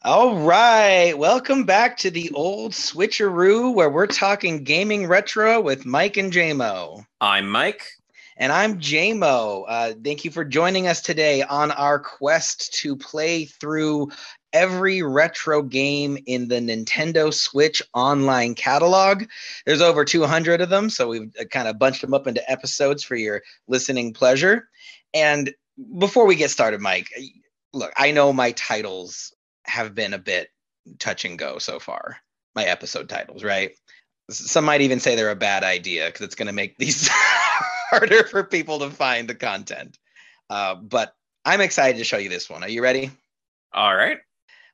All right. Welcome back to the old switcheroo where we're talking gaming retro with Mike and Jaymo. I'm Mike. And I'm Jaymo. Thank you for joining us today on our quest to play through every retro game in the Nintendo Switch online catalog. There's over 200 of them, so we've kind of bunched them up into episodes for your listening pleasure. And before we get started, Mike, look, I know my titles have been a bit touch and go so far. My episode titles, right? Some might even say they're a bad idea because it's going to make these harder for people to find the content. But I'm excited to show you this one. Are you ready? All right.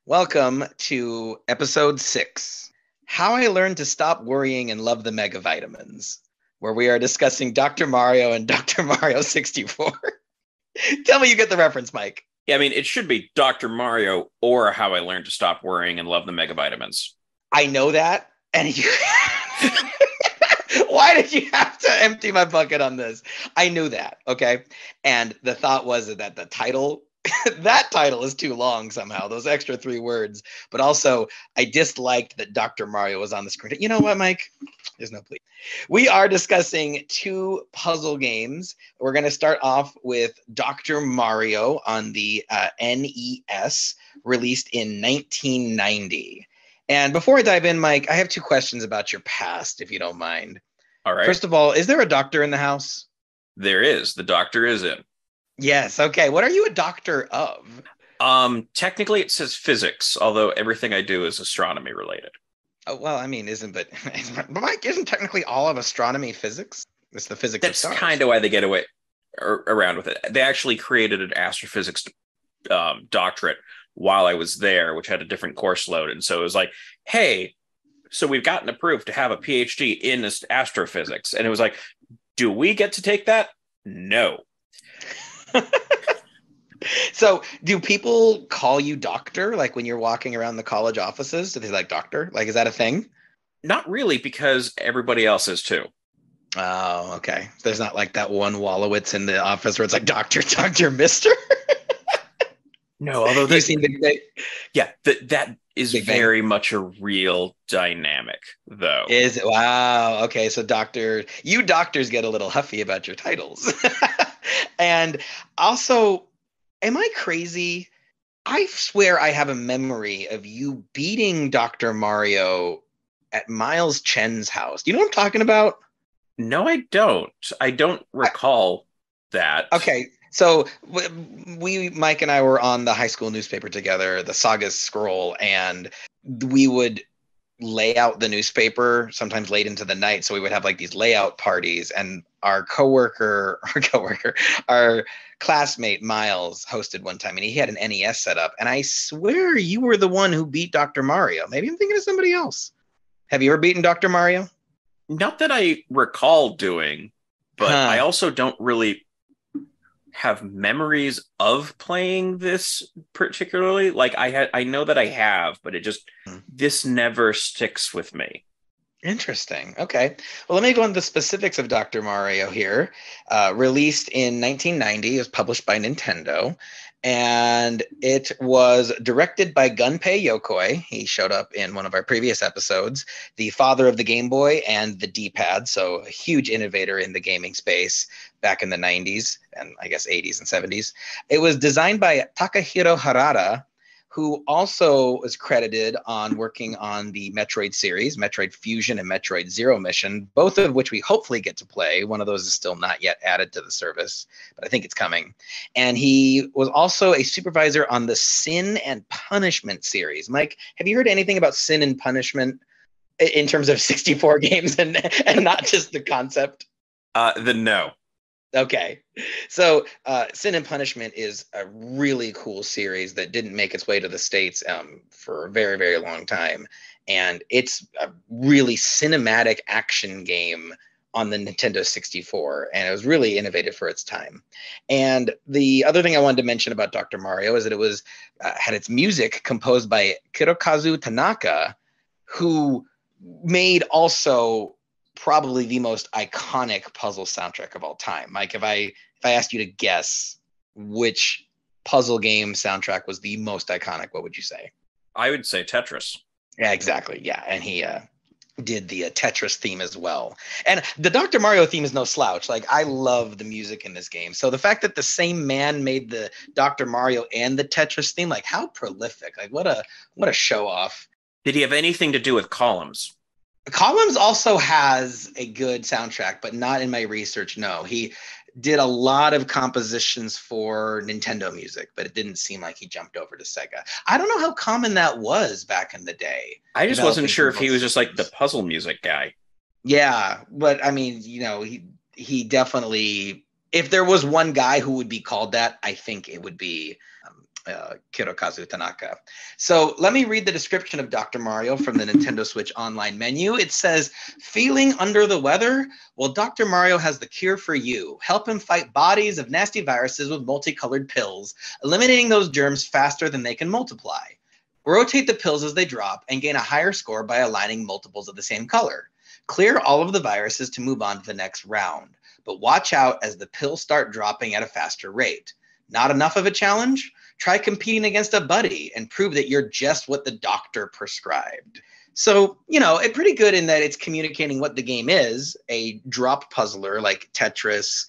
Welcome to episode 6, How I Learned to Stop Worrying and Love the Megavitamins, where we are discussing Dr. Mario and Dr. Mario 64. Tell me you get the reference, Mike. Yeah, I mean, it should be Dr. Mario or How I Learned to Stop Worrying and Love the Megavitamins. I know that. And you... Why did you have to empty my bucket on this? I knew that, okay? And the thought was that the title, that title is too long somehow, those extra 3 words. But also, I disliked that Dr. Mario was on the screen. You know what, Mike? There's no plea. We are discussing 2 puzzle games. We're going to start off with Dr. Mario on the NES, released in 1990. And before I dive in, Mike, I have 2 questions about your past, if you don't mind. All right. First of all, is there a doctor in the house? There is. The doctor is in. Yes. Okay. What are you a doctor of? Technically it says physics, although everything I do is astronomy related. Oh, well, I mean, but Mike, isn't technically all of astronomy physics? It's the physics of stars. That's kind of why they get away around with it. They actually created an astrophysics doctorate while I was there, which had a different course load. And so it was like, hey, so we've gotten approved to have a PhD in astrophysics. And it was like, do we get to take that? No. So do people call you doctor? Like when you're walking around the college offices, do they like doctor? Like, is that a thing? Not really, because everybody else is too. Oh, okay. There's not like that one Wallowitz in the office where it's like doctor, mister. No, although you've seen that is Big very much a real dynamic, though. Is it? Wow. Okay, so you doctors get a little huffy about your titles. And also, am I crazy? I swear I have a memory of you beating Dr. Mario at Miles Chen's house. Do you know what I'm talking about? No, I don't. I don't recall that. Okay. So Mike and I were on the high school newspaper together, the Saga Scroll, and we would lay out the newspaper sometimes late into the night. So we would have like these layout parties, and our classmate Miles hosted one time, and he had an NES set up. And I swear you were the one who beat Dr. Mario. Maybe I'm thinking of somebody else. Have you ever beaten Dr. Mario? Not that I recall doing, but I also don't really have memories of playing this particularly. Like I know that I have, but this never sticks with me. Interesting. Okay. Well, let me go into the specifics of Dr. Mario here. Released in 1990, it was published by Nintendo, and it was directed by Gunpei Yokoi. He showed up in one of our previous episodes, the father of the Game Boy and the D-pad, so a huge innovator in the gaming space back in the 90s and I guess 80s and 70s. It was designed by Takahiro Harada, who also is credited on working on the Metroid series, Metroid Fusion and Metroid Zero Mission, both of which we hopefully get to play. One of those is still not yet added to the service, but I think it's coming. And he was also a supervisor on the Sin and Punishment series. Mike, have you heard anything about Sin and Punishment in terms of 64 games and not just the concept? No. Okay. So Sin and Punishment is a really cool series that didn't make its way to the States for a very, very long time. And it's a really cinematic action game on the Nintendo 64. And it was really innovative for its time. And the other thing I wanted to mention about Dr. Mario is that it was had its music composed by Hirokazu Tanaka, who made also probably the most iconic puzzle soundtrack of all time. Mike, if I asked you to guess which puzzle game soundtrack was the most iconic, what would you say? I would say Tetris. Yeah, exactly. Yeah, and he did the Tetris theme as well. And the Dr. Mario theme is no slouch. Like, I love the music in this game. So the fact that the same man made the Dr. Mario and the Tetris theme, like, how prolific. Like, what a show off. Did he have anything to do with columns? Columns also has a good soundtrack, but not in my research. No, he did a lot of compositions for Nintendo music, but it didn't seem like he jumped over to Sega. I don't know how common that was back in the day. I just wasn't Developing sure for if he both was just like the systems. puzzle music guy. Yeah, but I mean, he definitely. If there was one guy who would be called that, I think it would be Hirokazu Tanaka. So let me read the description of Dr. Mario from the Nintendo Switch online menu. It says, feeling under the weather? Well, Dr. Mario has the cure for you. Help him fight bodies of nasty viruses with multicolored pills, eliminating those germs faster than they can multiply. Rotate the pills as they drop and gain a higher score by aligning multiples of the same color. Clear all of the viruses to move on to the next round, but watch out as the pills start dropping at a faster rate. Not enough of a challenge? Try competing against a buddy and prove that you're just what the doctor prescribed. So, it's pretty good in that it's communicating what the game is, a drop puzzler like Tetris,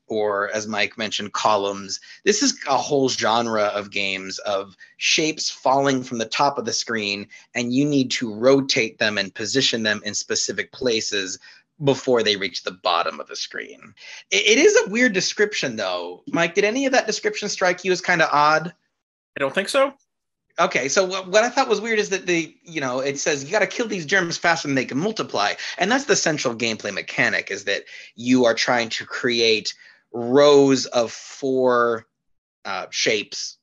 or as Mike mentioned, columns. This is a whole genre of games of shapes falling from the top of the screen, and you need to rotate them and position them in specific places before they reach the bottom of the screen. It is a weird description, though. Mike, did any of that description strike you as kind of odd? I don't think so. Okay, so what I thought was weird is that it says you got to kill these germs faster than they can multiply, and that's the central gameplay mechanic, is that you are trying to create rows of 4 shapes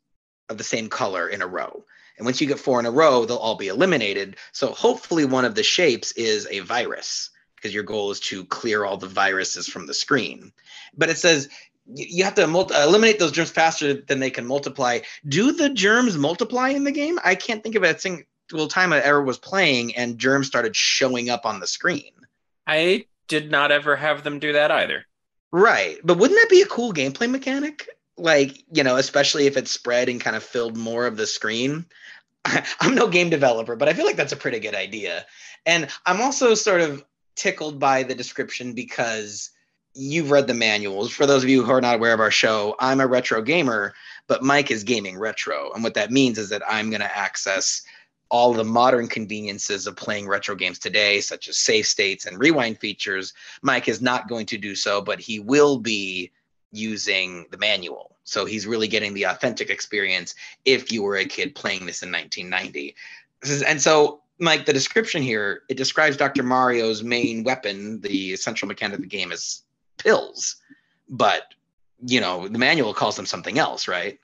of the same color in a row. And once you get 4 in a row, they'll all be eliminated. So hopefully one of the shapes is a virus, because your goal is to clear all the viruses from the screen. But it says you have to eliminate those germs faster than they can multiply. Do the germs multiply in the game? I can't think of a single time I ever was playing and germs started showing up on the screen. I did not ever have them do that either. Right. But wouldn't that be a cool gameplay mechanic? Like, especially if it spread and kind of filled more of the screen. I'm no game developer, but I feel like that's a pretty good idea. And I'm also sort of tickled by the description because you've read the manuals. For those of you who are not aware of our show, I'm a retro gamer, but Mike is gaming retro. And what that means is that I'm going to access all the modern conveniences of playing retro games today, such as save states and rewind features. Mike is not going to do so, but he will be using the manual. So he's really getting the authentic experience if you were a kid playing this in 1990. And so, Mike, the description here, it describes Dr. Mario's main weapon, the essential mechanic of the game, is pills. But, the manual calls them something else, right?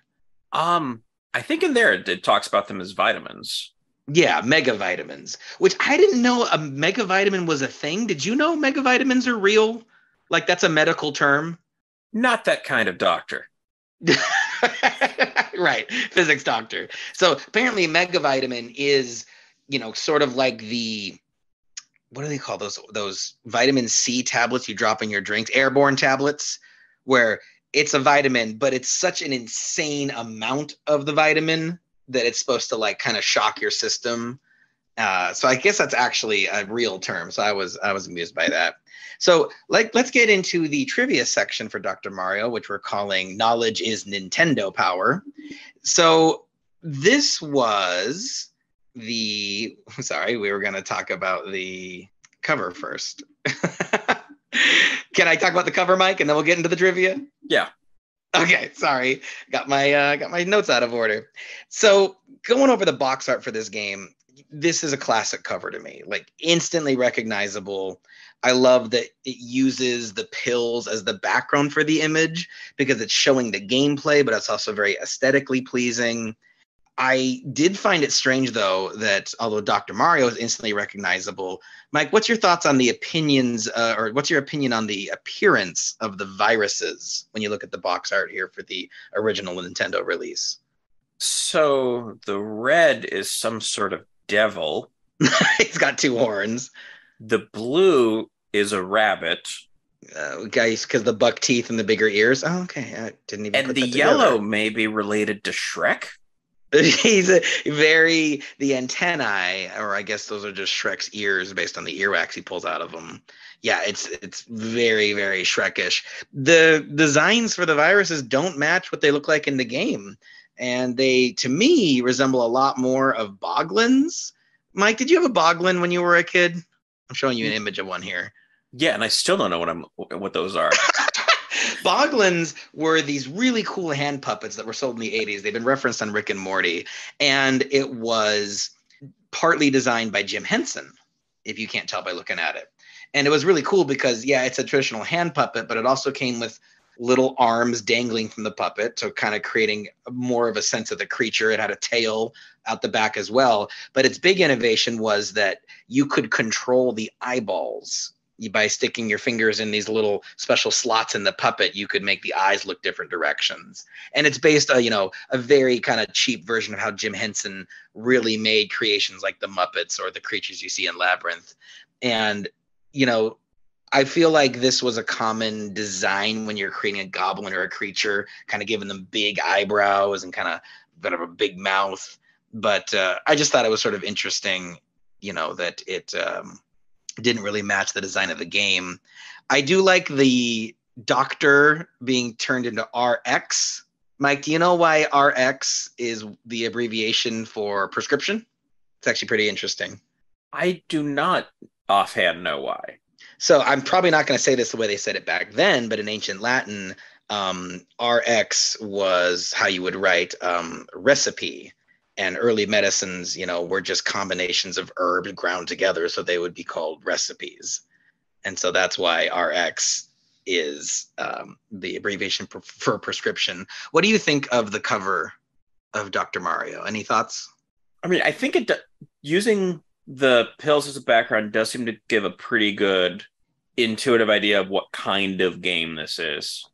I think in there it talks about them as vitamins. Yeah, Megavitamins, which I didn't know a megavitamin was a thing. Did you know megavitamins are real? Like, that's a medical term? Not that kind of doctor. Right, physics doctor. So apparently megavitamin is, sort of like what do they call those vitamin C tablets you drop in your drinks, airborne tablets, where it's a vitamin, but it's such an insane amount of the vitamin that it's supposed to like kind of shock your system. So I guess that's actually a real term. So I was amused by that. So let's get into the trivia section for Dr. Mario, which we're calling Knowledge is Nintendo Power. So this was sorry, we were going to talk about the cover first. Can I talk about the cover, Mike, and then we'll get into the trivia? Yeah. Okay, sorry. Got my notes out of order. So going over the box art for this game, this is a classic cover to me, like instantly recognizable. I love that it uses the pills as the background for the image because it's showing the gameplay, but it's also very aesthetically pleasing. I did find it strange, though, that although Dr. Mario is instantly recognizable, Mike, what's your thoughts on the opinions, or what's your opinion on the appearance of the viruses when you look at the box art here for the original Nintendo release? So the red is some sort of devil. He's got 2 horns. The blue is a rabbit. Guys, because the buck teeth and the bigger ears. Oh, okay. I didn't even And put the that yellow together. may be related to Shrek. He's the antennae, or I guess those are just Shrek's ears based on the earwax he pulls out of them. Yeah, it's very, very Shrekish. The designs for the viruses don't match what they look like in the game. And they, to me, resemble a lot more of Boglins. Mike, did you have a Boglin when you were a kid? I'm showing you an image of one here. Yeah, and I still don't know what those are. Boglins were these really cool hand puppets that were sold in the 80s. They've been referenced on Rick and Morty. And it was partly designed by Jim Henson, if you can't tell by looking at it. And it was really cool because, yeah, it's a traditional hand puppet, but it also came with little arms dangling from the puppet, so kind of creating more of a sense of the creature. It had a tail out the back as well. But its big innovation was that you could control the eyeballs by sticking your fingers in these little special slots in the puppet. You could make the eyes look different directions. And it's based on, a very kind of cheap version of how Jim Henson really made creations like the Muppets or the creatures you see in Labyrinth. And, I feel like this was a common design when you're creating a goblin or a creature, kind of giving them big eyebrows and kind of a big mouth. But I just thought it was sort of interesting, that it didn't really match the design of the game. I do like the doctor being turned into RX. Mike, do you know why RX is the abbreviation for prescription? It's actually pretty interesting. I do not offhand know why. So I'm probably not going to say this the way they said it back then, but in ancient Latin, RX was how you would write recipe. And early medicines, were just combinations of herbs ground together, so they would be called recipes. And so that's why RX is the abbreviation for prescription. What do you think of the cover of Dr. Mario? Any thoughts? I mean, I think using the pills as a background does seem to give a pretty good intuitive idea of what kind of game this is.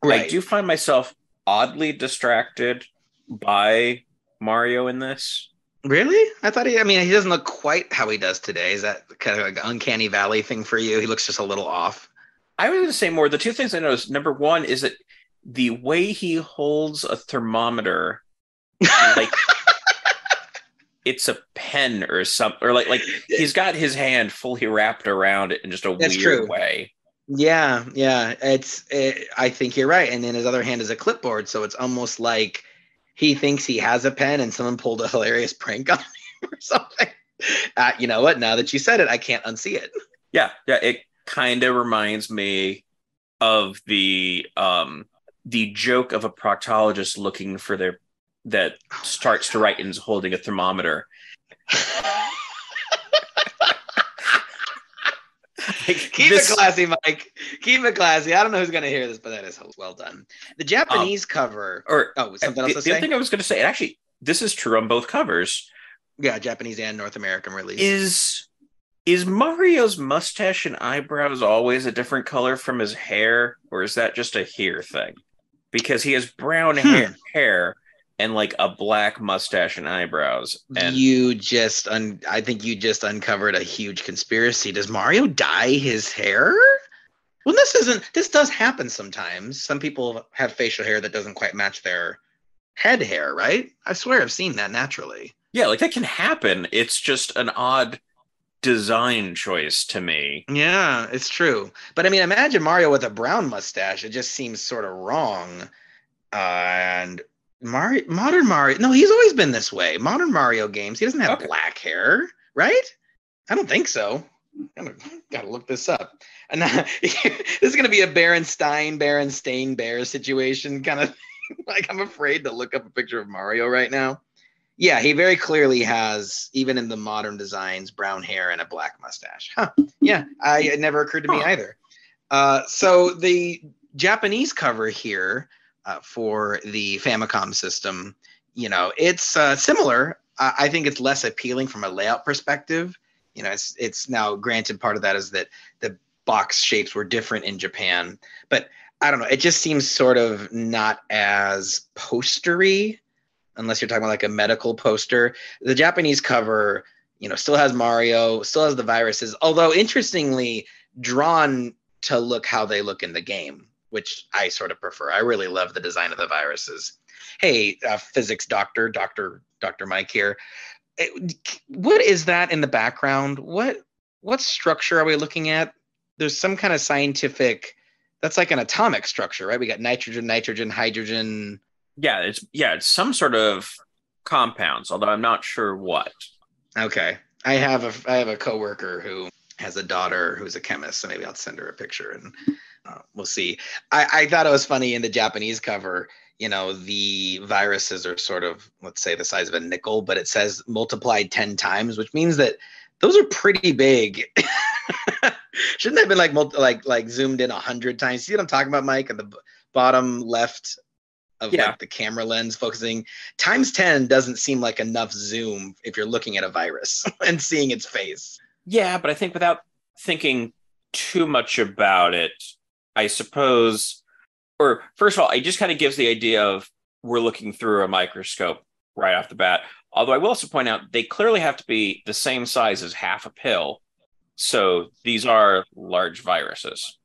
Right. I do find myself oddly distracted by Mario in this. Really? I thought he doesn't look quite how he does today. Is that kind of like an uncanny valley thing for you? He looks just a little off. I was going to say more. The two things I noticed, number one, is that the way he holds a thermometer, like it's a pen or something, or like he's got his hand fully wrapped around it in just a weird way. Yeah. I think you're right. And then his other hand is a clipboard, so it's almost like he thinks he has a pen and someone pulled a hilarious prank on him or something. You know what? Now that you said it, I can't unsee it. Yeah. It kind of reminds me of the joke of a proctologist looking for that starts to write and is holding a thermometer. Keep it classy, Mike. Keep it classy. I don't know who's going to hear this, but that is well done. The Japanese cover. Something else to say? The other thing I was going to say, and actually, this is true on both covers. Yeah, Japanese and North American release. Is Mario's mustache and eyebrows always a different color from his hair, or is that just a here thing? Because he has brown hair and like a black mustache and eyebrows. And I think you just uncovered a huge conspiracy. Does Mario dye his hair? Well, this does happen sometimes. Some people have facial hair that doesn't quite match their head hair, right? I swear I've seen that naturally. Yeah, like that can happen. It's just an odd design choice to me. Yeah, it's true. But I mean, imagine Mario with a brown mustache. It just seems sort of wrong. And modern Mario, no, he's always been this way. Modern Mario games, he doesn't have black hair, right? I don't think so. Gotta look this up. And this is gonna be a Berenstain Bear situation, kind of like I'm afraid to look up a picture of Mario right now. Yeah, he very clearly has, even in the modern designs, brown hair and a black mustache. Huh. Yeah, it never occurred to me either. So the Japanese cover here for the Famicom system, it's similar. I think it's less appealing from a layout perspective. It's now granted part of that is that the box shapes were different in Japan, but I don't know. It just seems sort of not as postery, unless you're talking about like a medical poster. The Japanese cover, still has Mario, still has the viruses, although interestingly drawn to look how they look in the game, which I sort of prefer. I really love the design of the viruses. Hey, physics doctor, Dr. Dr. Mike here. What is that in the background? What structure are we looking at? There's some kind of scientific, that's like an atomic structure, right? We got nitrogen, hydrogen. It's some sort of compounds, although I'm not sure what. Okay. I have a coworker who has a daughter who's a chemist, so maybe I'll send her a picture and we'll see. I thought it was funny in the Japanese cover, the viruses are sort of, let's say, the size of a nickel, but it says multiplied 10 times, which means that those are pretty big. Shouldn't they have been like zoomed in 100 times? See what I'm talking about, Mike? At the bottom left of like the camera lens focusing, times 10 doesn't seem like enough zoom if you're looking at a virus and seeing its face. Yeah, but I think without thinking too much about it, I suppose, or first of all, it just kind of gives the idea of we're looking through a microscope right off the bat. Although I will also point out they clearly have to be the same size as half a pill. So these are large viruses.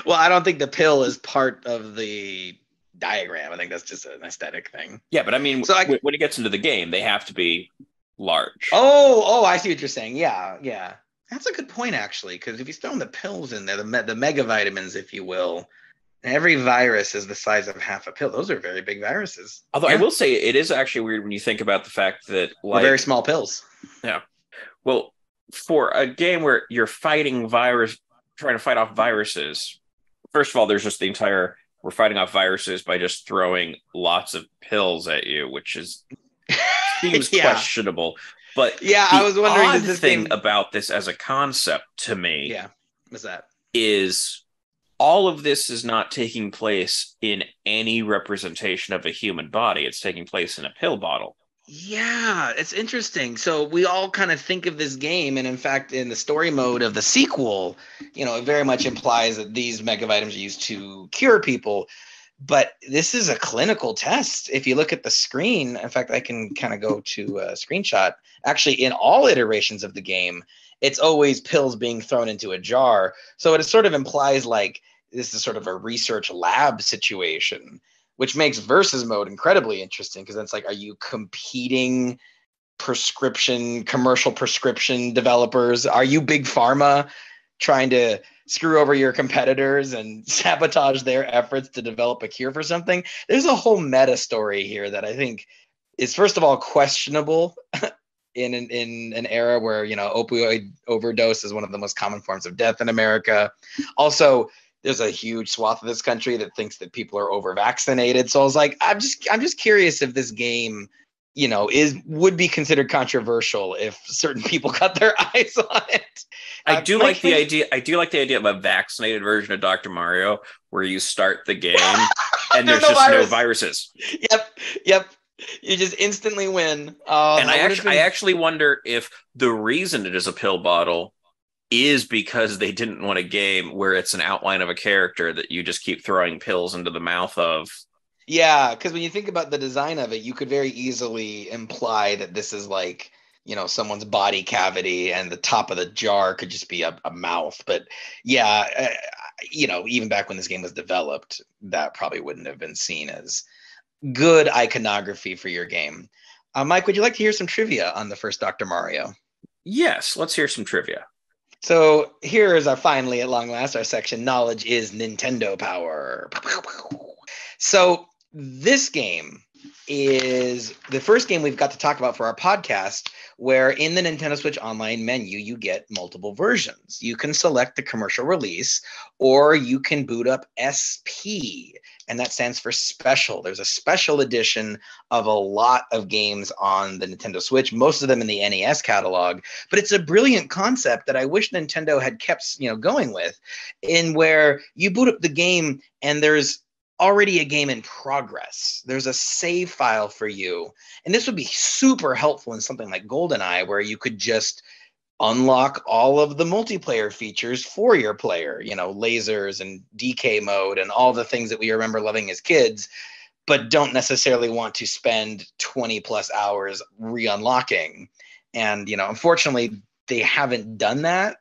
Well, I don't think the pill is part of the diagram. I think that's just an aesthetic thing. Yeah, but I mean, so when it gets into the game, they have to be large. Oh, I see what you're saying. Yeah. That's a good point, actually, because if you throw the pills in there, the megavitamins, if you will, every virus is the size of half a pill. Those are very big viruses. Although I will say it is actually weird when you think about the fact that they're very small pills. Yeah. Well, for a game where you're fighting trying to fight off viruses, first of all, there's just we're fighting off viruses by just throwing lots of pills at you, which seems questionable. But I was wondering, the thing about this as a concept to me, what's that? Is all of this is not taking place in any representation of a human body. It's taking place in a pill bottle. Yeah, it's interesting. So we all kind of think of this game, and in fact, in the story mode of the sequel, it very much implies that these megavitamins are used to cure people. But this is a clinical test. If you look at the screen, in fact, I can kind of go to a screenshot. Actually, in all iterations of the game, it's always pills being thrown into a jar. So it sort of implies like this is sort of a research lab situation, which makes versus mode incredibly interesting because it's like, are you competing commercial prescription developers? Are you big pharma trying to screw over your competitors and sabotage their efforts to develop a cure for something? There's a whole meta story here that I think is, first of all, questionable in an era where, opioid overdose is one of the most common forms of death in America. Also, there's a huge swath of this country that thinks that people are over vaccinated. So I was like, I'm just curious if this game, would be considered controversial if certain people cut their eyes on it. I do like the idea of a vaccinated version of Dr. Mario where you start the game and there's just no viruses. Yep. You just instantly win. And I actually wonder if the reason it is a pill bottle is because they didn't want a game where it's an outline of a character that you just keep throwing pills into the mouth of. Yeah, because when you think about the design of it, you could very easily imply that this is like, someone's body cavity and the top of the jar could just be a mouth. But yeah, even back when this game was developed, that probably wouldn't have been seen as good iconography for your game. Mike, would you like to hear some trivia on the first Dr. Mario? Yes, let's hear some trivia. So here is finally, at long last, our section, Knowledge is Nintendo Power. So this game is the first game we've got to talk about for our podcast, where in the Nintendo Switch Online menu, you get multiple versions. You can select the commercial release, or you can boot up SP, and that stands for special. There's a special edition of a lot of games on the Nintendo Switch, most of them in the NES catalog, but it's a brilliant concept that I wish Nintendo had kept, going with, in where you boot up the game and there's already a game in progress. There's a save file for you. And this would be super helpful in something like GoldenEye, where you could just unlock all of the multiplayer features for your player, lasers and DK mode and all the things that we remember loving as kids, but don't necessarily want to spend 20 plus hours re-unlocking. And, unfortunately, they haven't done that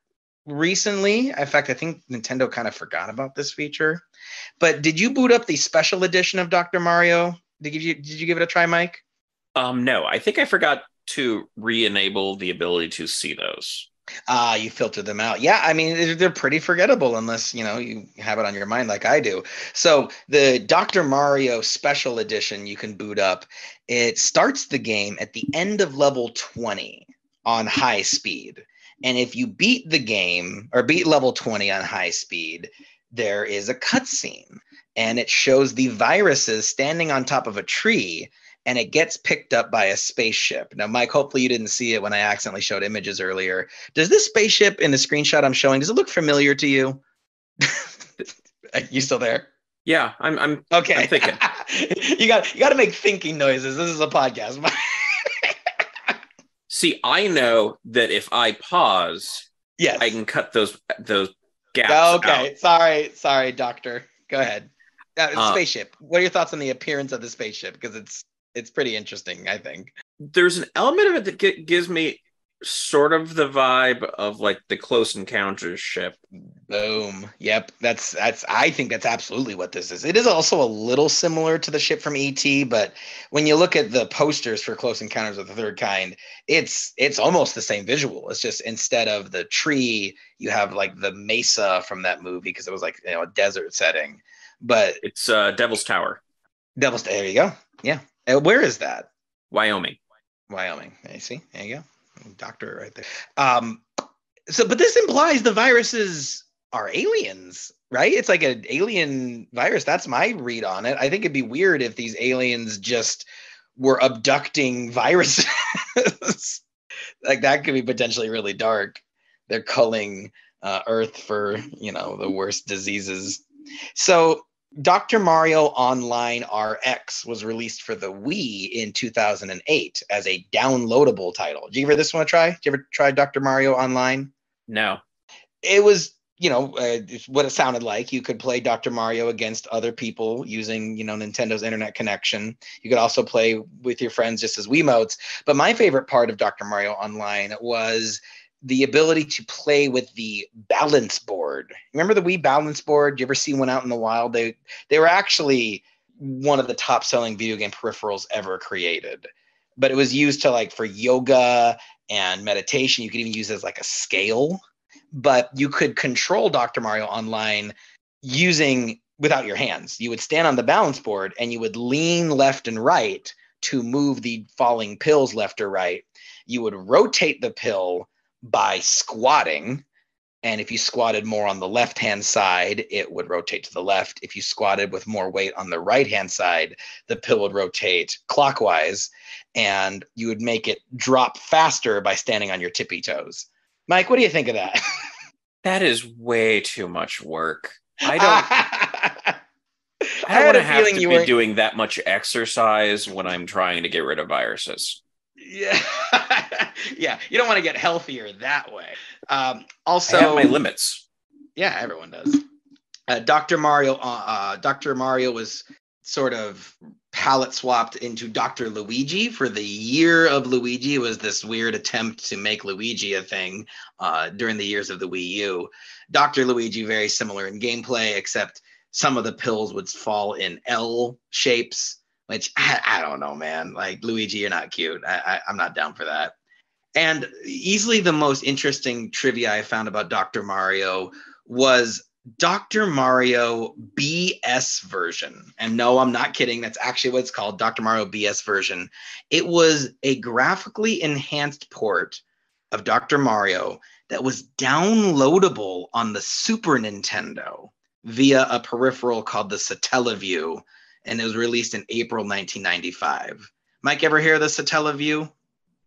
recently. In fact, I think Nintendo kind of forgot about this feature. But did you boot up the special edition of Dr. Mario Did you give it a try, Mike? No, I think I forgot to re-enable the ability to see those. Ah, you filter them out. Yeah, I mean they're pretty forgettable unless you have it on your mind like I do. So the Dr. Mario Special Edition you can boot up. It starts the game at the end of level 20 on high speed, and if you beat the game or beat level 20 on high speed, there is a cutscene, and it shows the viruses standing on top of a tree. And it gets picked up by a spaceship. Now, Mike, hopefully you didn't see it when I accidentally showed images earlier. Does this spaceship in the screenshot I'm showing, does it look familiar to you? You still there? Yeah, I'm Okay. thinking. You got to make thinking noises. This is a podcast. See, I know that if I pause, Yes. I can cut those gaps Okay. out. Sorry, doctor. Go ahead. Spaceship. What are your thoughts on the appearance of the spaceship? Because it's pretty interesting, I think. There's an element of it that gives me sort of the vibe of like the Close Encounters ship. Boom. Yep. That's I think that's absolutely what this is. It is also a little similar to the ship from ET, but when you look at the posters for Close Encounters of the Third Kind, it's almost the same visual. It's just instead of the tree, you have like the mesa from that movie because it was like a desert setting. But It's Devil's Tower, there you go. Yeah. Where is that? Wyoming. Wyoming. You see? There you go. Doctor right there. But this implies the viruses are aliens, right? It's like an alien virus. That's my read on it. I think it'd be weird if these aliens just were abducting viruses. Like that could be potentially really dark. They're culling Earth for, the worst diseases. So Dr. Mario Online RX was released for the Wii in 2008 as a downloadable title. Did you give this one a try? Did you ever try Dr. Mario Online? No. It was, what it sounded like. You could play Dr. Mario against other people using, Nintendo's internet connection. You could also play with your friends just as Wiimotes. But my favorite part of Dr. Mario Online was the ability to play with the balance board. Remember the Wii balance board? Do you ever see one out in the wild? They were actually one of the top selling video game peripherals ever created. But it was used to for yoga and meditation. You could even use it as like a scale. But you could control Dr. Mario Online without your hands. You would stand on the balance board and you would lean left and right to move the falling pills left or right. You would rotate the pill by squatting. And if you squatted more on the left-hand side, it would rotate to the left. If you squatted with more weight on the right-hand side, the pill would rotate clockwise, and you would make it drop faster by standing on your tippy toes. Mike, what do you think of that? That is way too much work. I don't I had want a to have feeling to you be weren't. doing that much exercise when I'm trying to get rid of viruses. Yeah. Yeah, you don't want to get healthier that way. I have my Also, limits. yeah, everyone does. Dr. Mario was sort of palette swapped into Dr. Luigi for the year of Luigi. It was this weird attempt to make Luigi a thing during the years of the Wii U. Dr. Luigi, very similar in gameplay, except some of the pills would fall in L shapes, which I don't know, man. Like, Luigi, you're not cute. I'm not down for that. And easily the most interesting trivia I found about Dr. Mario was Dr. Mario BS version. And no, I'm not kidding. That's actually what it's called, Dr. Mario BS version. It was a graphically enhanced port of Dr. Mario that was downloadable on the Super Nintendo via a peripheral called the Satellaview, and it was released in April 1995. Mike, ever hear of the Satellaview?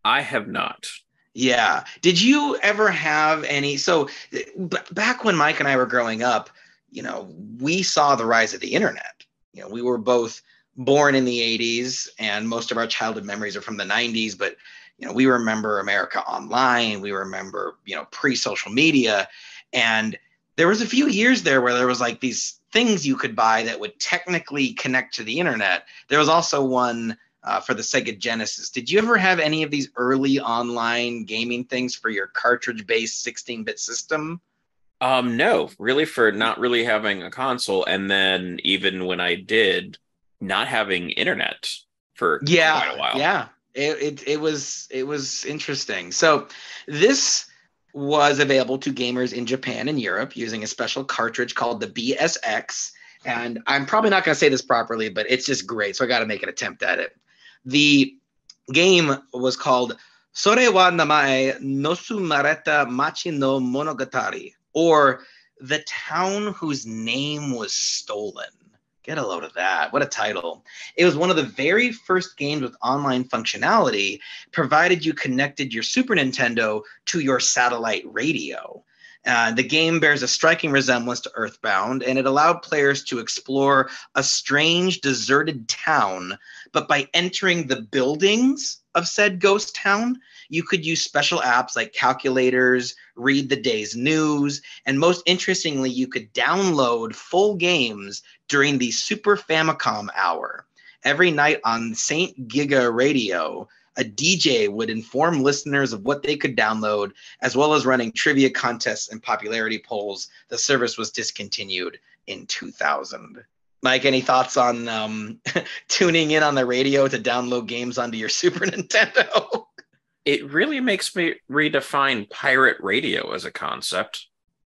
I have not. Yeah. Did you ever have any? So back when Mike and I were growing up, we saw the rise of the internet. We were both born in the 80s, and most of our childhood memories are from the 90s. But, we remember America Online. We remember, pre-social media. And there was a few years there where there was like these things you could buy that would technically connect to the internet. There was also one for the Sega Genesis. Did you ever have any of these early online gaming things for your cartridge-based 16-bit system? No, really, for not really having a console. And then even when I did, not having internet for quite a Yeah, while. yeah. It was interesting. So this was available to gamers in Japan and Europe using a special cartridge called the BSX. And I'm probably not going to say this properly, but it's just great. So I got to make an attempt at it. The game was called Sore wa Namae Nosumareta Machi no Monogatari, or The Town Whose Name Was Stolen. Get a load of that. What a title. It was one of the very first games with online functionality, provided you connected your Super Nintendo to your satellite radio. The game bears a striking resemblance to Earthbound, and it allowed players to explore a strange, deserted town. But by entering the buildings of said ghost town, you could use special apps like calculators, read the day's news, and most interestingly, you could download full games during the Super Famicom hour. Every night on St. Giga Radio, a DJ would inform listeners of what they could download, as well as running trivia contests and popularity polls. The service was discontinued in 2000. Mike, any thoughts on tuning in on the radio to download games onto your Super Nintendo? It really makes me redefine pirate radio as a concept.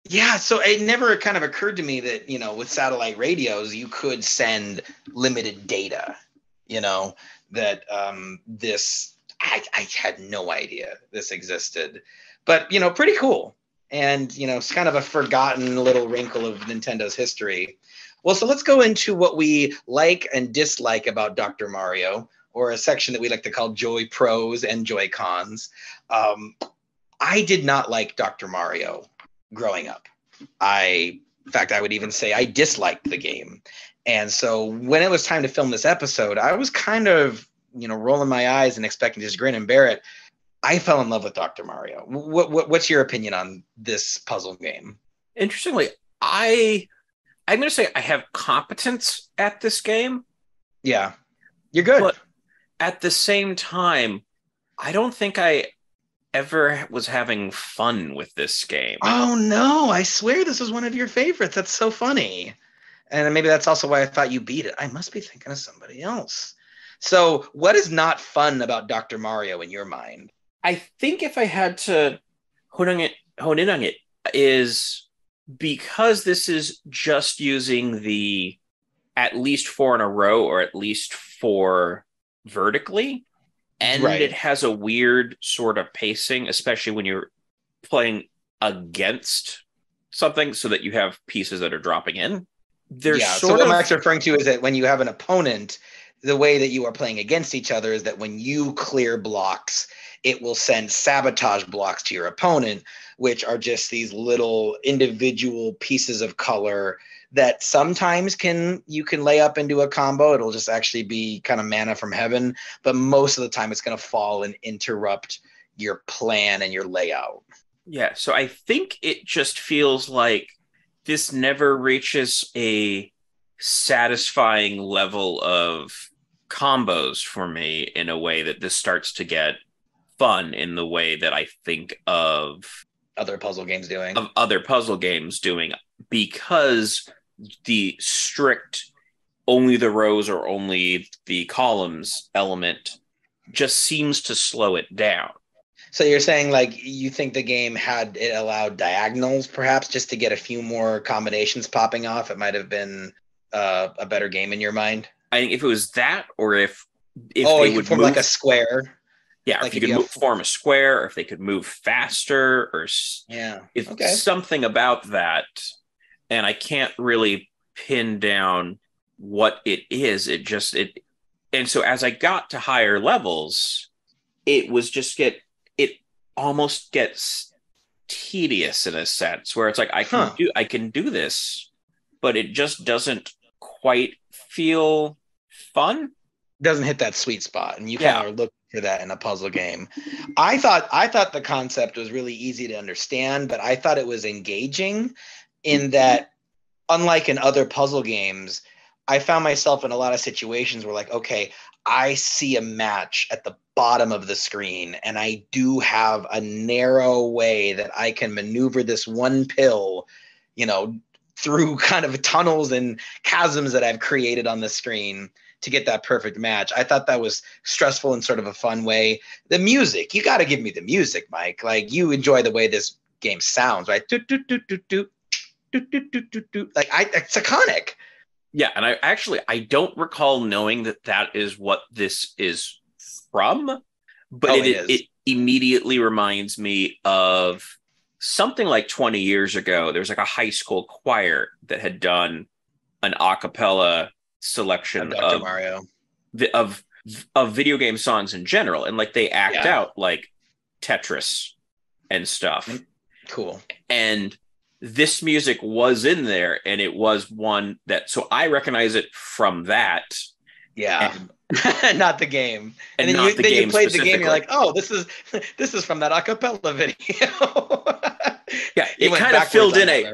Yeah, so it never kind of occurred to me that, with satellite radios, you could send limited data, that I had no idea this existed. But, pretty cool. And, it's kind of a forgotten little wrinkle of Nintendo's history. Well, so let's go into what we like and dislike about Dr. Mario, or a section that we like to call Joy Pros and Joy Cons. I did not like Dr. Mario growing up. In fact, I would even say I disliked the game. And so when it was time to film this episode, I was kind of, rolling my eyes and expecting to just grin and bear it. I fell in love with Dr. Mario. What's your opinion on this puzzle game? Interestingly, I'm going to say I have competence at this game. Yeah, you're good. But at the same time, I don't think I ever was having fun with this game. Oh, no, I swear this was one of your favorites. That's so funny. And maybe that's also why I thought you beat it. I must be thinking of somebody else. So what is not fun about Dr. Mario in your mind? I think if I had to hone in on it, is because this is just using the at least 4 in a row or at least 4 vertically, and Right. It has a weird sort of pacing, especially when you're playing against something, so that you have pieces that are dropping in. So what Max referring to is that when you have an opponent, the way that you are playing against each other is that when you clear blocks, it will send sabotage blocks to your opponent, which are just these little individual pieces of color that sometimes you can lay up into a combo. It'll just actually be kind of manna from heaven, but most of the time it's going to fall and interrupt your plan and your layout. Yeah, so I think it just feels like this never reaches a satisfying level of combos for me in a way that this starts to get fun in the way that I think of other puzzle games doing. Because the strict only the rows or only the columns element just seems to slow it down. So you're saying like you think the game had it allowed diagonals perhaps just to get a few more combinations popping off? It might have been a better game in your mind. I think if it was that, or if they would form like a square. Yeah, like if you could form a square, or if they could move faster, or something about that. And I can't really pin down what it is. And so as I got to higher levels, it almost gets tedious in a sense, where it's like I can do this, but it just doesn't quite feel fun. Doesn't hit that sweet spot, and you kind of look for that in a puzzle game. I thought the concept was really easy to understand, but I thought it was engaging in that, unlike in other puzzle games, I found myself in a lot of situations where like, okay, I see a match at the bottom of the screen, and I do have a narrow way that I can maneuver this one pill, through kind of tunnels and chasms that I've created on the screen to get that perfect match. I thought that was stressful in sort of a fun way. The music, you got to give me the music, Mike. Like, you enjoy the way this game sounds, right? Do, do, do, do, do, do, do, do, do, do. Like, it's iconic. Yeah, and I don't recall knowing that is what this is from, but it immediately reminds me of something like 20 years ago. There was like a high school choir that had done an a cappella selection Dr. Mario. of video game songs in general, and like they act out like Tetris and stuff. Cool. And this music was in there, and it was one that, so I recognize it from that. Yeah. Not the game. And then not the game you played the game, you're like, oh, this is from that a cappella video. Yeah, it kind of filled in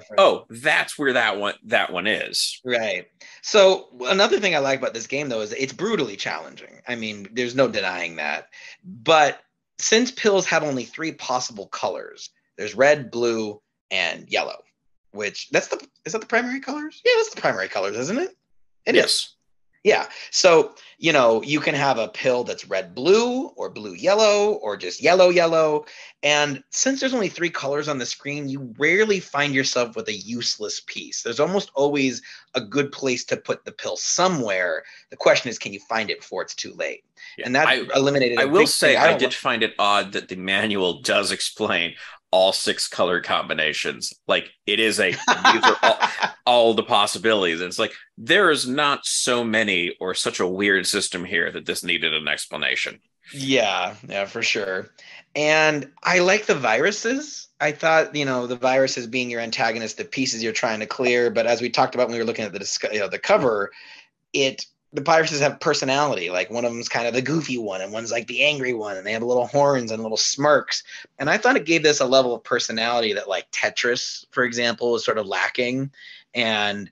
that's where that one is. Right. So another thing I like about this game, though, is it's brutally challenging. I mean, there's no denying that. But since pills have only 3 possible colors, there's red, blue, and yellow, which is that the primary colors? Yeah, that's the primary colors, isn't it? It is. Yeah. So, you can have a pill that's red blue or blue yellow or just yellow yellow. And since there's only 3 colors on the screen, you rarely find yourself with a useless piece. There's almost always a good place to put the pill somewhere. The question is, can you find it before it's too late? Yeah, and that eliminated. I will say I did find it odd that the manual does explain all 6 color combinations. Like, it is these are all the possibilities. And it's like, there is not so many or such a weird system here that this needed an explanation. Yeah, for sure. And I like the viruses. I thought, the viruses being your antagonist, the pieces you're trying to clear. But as we talked about when we were looking at the cover, the viruses have personality. Like, one of them's kind of the goofy one, and one's like the angry one, and they have little horns and little smirks. And I thought it gave this a level of personality that, like, Tetris, for example, was sort of lacking. And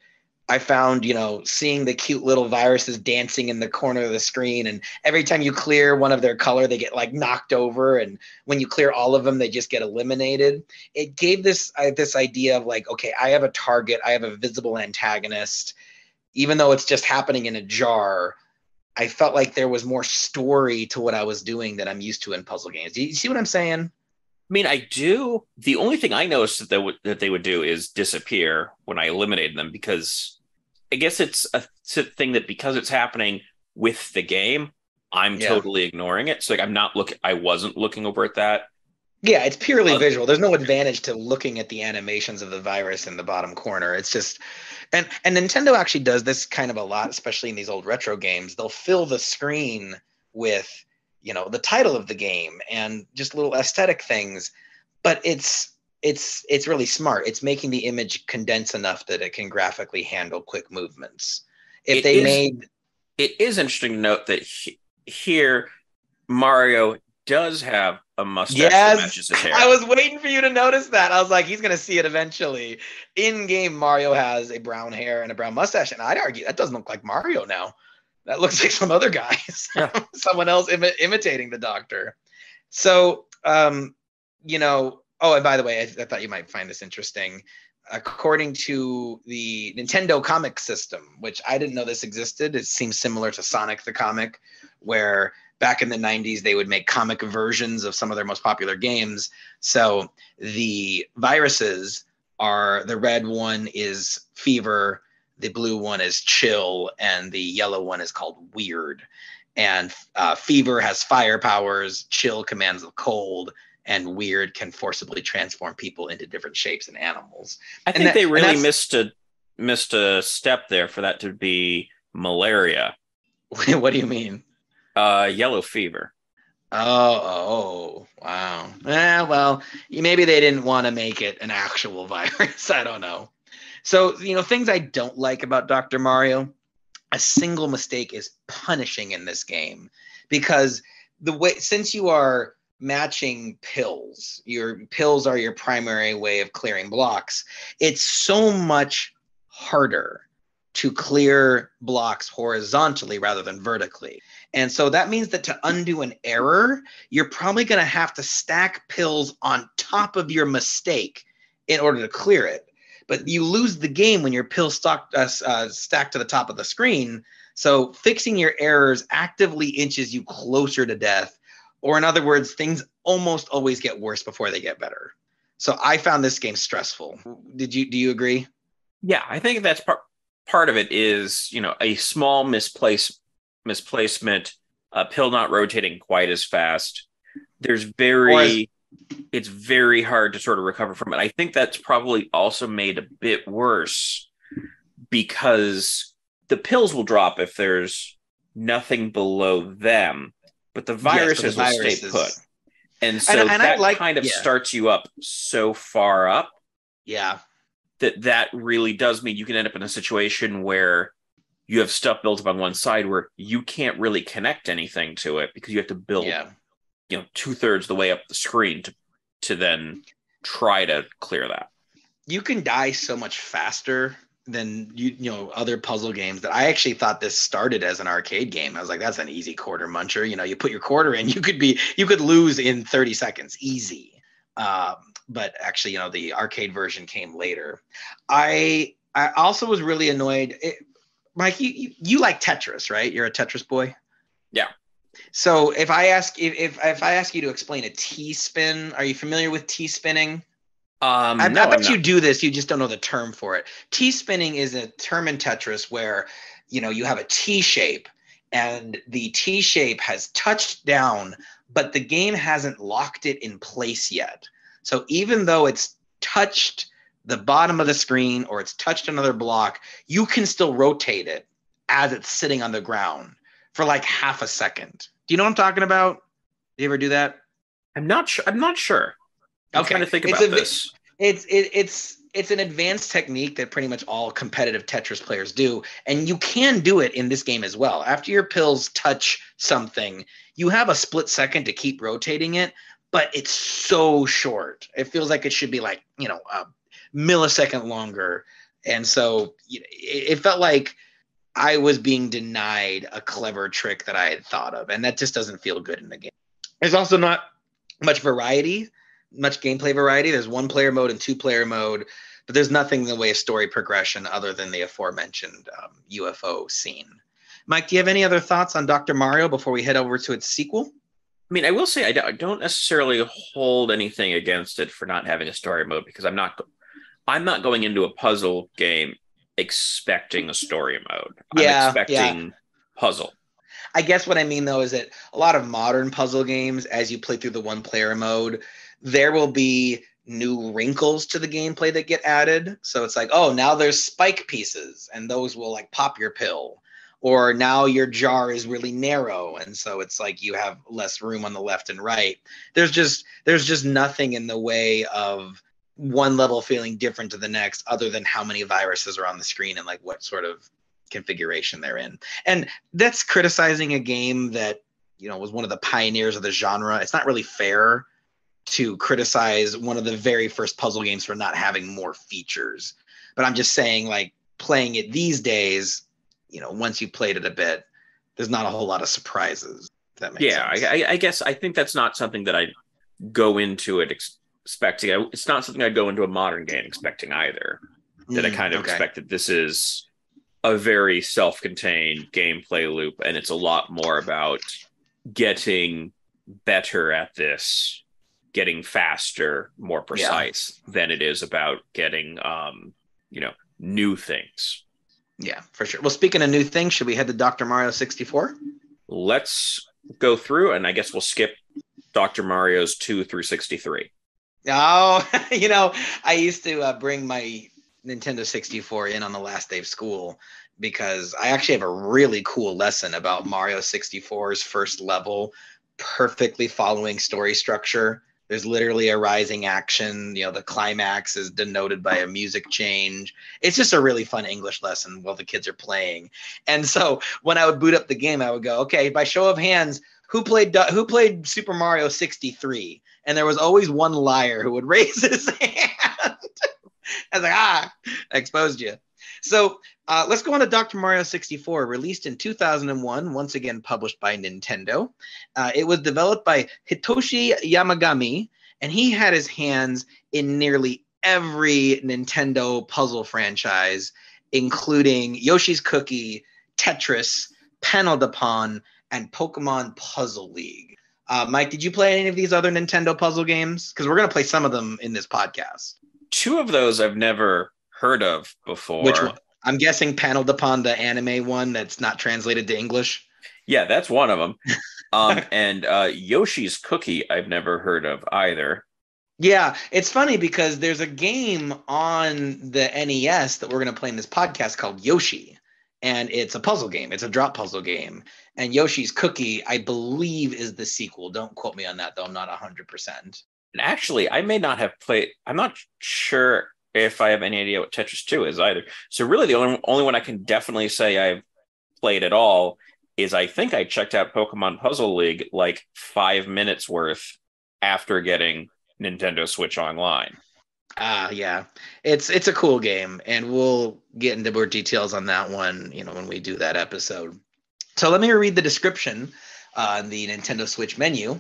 I found, seeing the cute little viruses dancing in the corner of the screen, and every time you clear one of their color, they get like knocked over, and when you clear all of them, they just get eliminated. It gave this idea of like, okay, I have a target, I have a visible antagonist. Even though it's just happening in a jar, I felt like there was more story to what I was doing that I'm used to in puzzle games. Do you see what I'm saying? I mean, I do. The only thing I noticed that they would do is disappear when I eliminated them, because I guess it's a thing that because it's happening with the game, I'm totally ignoring it. So like, I wasn't looking over at that. Yeah, it's purely visual. There's no advantage to looking at the animations of the virus in the bottom corner. It's just, and Nintendo actually does this kind of a lot, especially in these old retro games. They'll fill the screen with, the title of the game and just little aesthetic things, but it's really smart. It's making the image condense enough that it can graphically handle quick movements. It is interesting to note that here Mario does have a mustache that matches his hair. I was waiting for you to notice that. I was like, he's going to see it eventually. In game, Mario has a brown hair and a brown mustache, and I'd argue that doesn't look like Mario now. That looks like some other guys, someone else imitating the Doctor. So, oh, and by the way, I thought you might find this interesting. According to the Nintendo comic system, which I didn't know this existed, it seems similar to Sonic the Comic, where back in the 90s, they would make comic versions of some of their most popular games. So the viruses are, the red one is fever, the blue one is chill, and the yellow one is called weird. And fever has fire powers, chill commands the cold, and weird can forcibly transform people into different shapes and animals. I think they really missed a step there for that to be malaria. What do you mean? Yellow fever. Oh, wow. Well, maybe they didn't want to make it an actual virus. I don't know. So, things I don't like about Dr. Mario, a single mistake is punishing in this game, because since you are matching pills, your pills are your primary way of clearing blocks, it's so much harder to clear blocks horizontally rather than vertically. And so that means that to undo an error, you're probably going to have to stack pills on top of your mistake in order to clear it. But you lose the game when your pills stacked to the top of the screen, So fixing your errors actively inches you closer to death, or in other words, things almost always get worse before they get better. So I found this game stressful. Do you agree? Yeah, I think that's part of it is, a small misplacement, a pill not rotating quite as fast. There's it's very hard to sort of recover from it. I think that's probably also made a bit worse because the pills will drop if there's nothing below them, but the viruses will stay put. And so that kind of starts you up so far up. Yeah. That really does mean you can end up in a situation where you have stuff built up on one side where you can't really connect anything to it because you have to build, 2/3 the way up the screen to then try to clear that. You can die so much faster than other puzzle games that I actually thought this started as an arcade game. I was like, that's an easy quarter muncher. You put your quarter in, you could lose in 30 seconds, easy. But actually, the arcade version came later. I also was really annoyed. Mike, you like Tetris, right? You're a Tetris boy. Yeah. So if I ask you to explain a T-spin, are you familiar with T-spinning? I bet you do this. You just don't know the term for it. T-spinning is a term in Tetris where, you have a T shape and the T shape has touched down, but the game hasn't locked it in place yet. So even though it's touched the bottom of the screen or it's touched another block, you can still rotate it as it's sitting on the ground for like half a second. Do you know what I'm talking about? Do you ever do that? I'm not sure. I'm trying to think about this. It's an advanced technique that pretty much all competitive Tetris players do, and you can do it in this game as well. After your pills touch something, you have a split second to keep rotating it, but it's so short. It feels like it should be like, a millisecond longer. And so it felt like I was being denied a clever trick that I had thought of, and that just doesn't feel good in the game. There's also not much gameplay variety. There's 1-player mode and 2-player mode, but there's nothing in the way of story progression other than the aforementioned UFO scene. Mike, do you have any other thoughts on Dr. Mario before we head over to its sequel? I mean, I will say I don't necessarily hold anything against it for not having a story mode because I'm not going into a puzzle game expecting a story mode. I'm expecting puzzle. I guess what I mean, though, is that a lot of modern puzzle games, as you play through the 1-player mode, there will be new wrinkles to the gameplay that get added. So it's like, oh, now there's spike pieces, and those will like pop your pill. Or now your jar is really narrow, and so it's like you have less room on the left and right. There's just nothing in the way of one level feeling different to the next other than how many viruses are on the screen and like what sort of configuration they're in. And that's criticizing a game that, was one of the pioneers of the genre. It's not really fair to criticize one of the very first puzzle games for not having more features. But I'm just saying, like, playing it these days, once you played it a bit, there's not a whole lot of surprises. If that makes sense. I guess I think that's not something that I go into it expecting. It's not something I'd go into a modern game expecting either. That I kind of expect that this is a very self-contained gameplay loop, and it's a lot more about getting better at this, getting faster, more precise than it is about getting, new things. Yeah, for sure. Well, speaking of new things, should we head to Dr. Mario 64? Let's go through, and I guess we'll skip Dr. Mario's 2 through 63. Oh, I used to bring my Nintendo 64 in on the last day of school because I actually have a really cool lesson about Mario 64's first level, perfectly following story structure. There's literally a rising action. The climax is denoted by a music change. It's just a really fun English lesson while the kids are playing. And so when I would boot up the game, I would go, okay, by show of hands, who played Super Mario 63? And there was always one liar who would raise his hand. I was like, I exposed you. So let's go on to Dr. Mario 64, released in 2001, once again published by Nintendo. It was developed by Hitoshi Yamagami, and he had his hands in nearly every Nintendo puzzle franchise, including Yoshi's Cookie, Tetris, Panel d'Upon, and Pokemon Puzzle League. Mike, did you play any of these other Nintendo puzzle games? Because we're going to play some of them in this podcast. 2 of those I've never heard of before. Which one? I'm guessing Panel d'Upon, the anime one that's not translated to English. Yeah, that's one of them. And Yoshi's Cookie I've never heard of either. Yeah, it's funny because there's a game on the NES that we're going to play in this podcast called Yoshi. And it's a puzzle game. It's a drop puzzle game. And Yoshi's Cookie, I believe, is the sequel. Don't quote me on that, though. I'm not 100%. And actually, I may not have played. I'm not sure if I have any idea what Tetris 2 is either. So really, the only one I can definitely say I've played at all is I think I checked out Pokemon Puzzle League like 5 minutes worth after getting Nintendo Switch Online. Yeah, it's a cool game, and we'll get into more details on that one, when we do that episode. So let me read the description on the Nintendo Switch menu.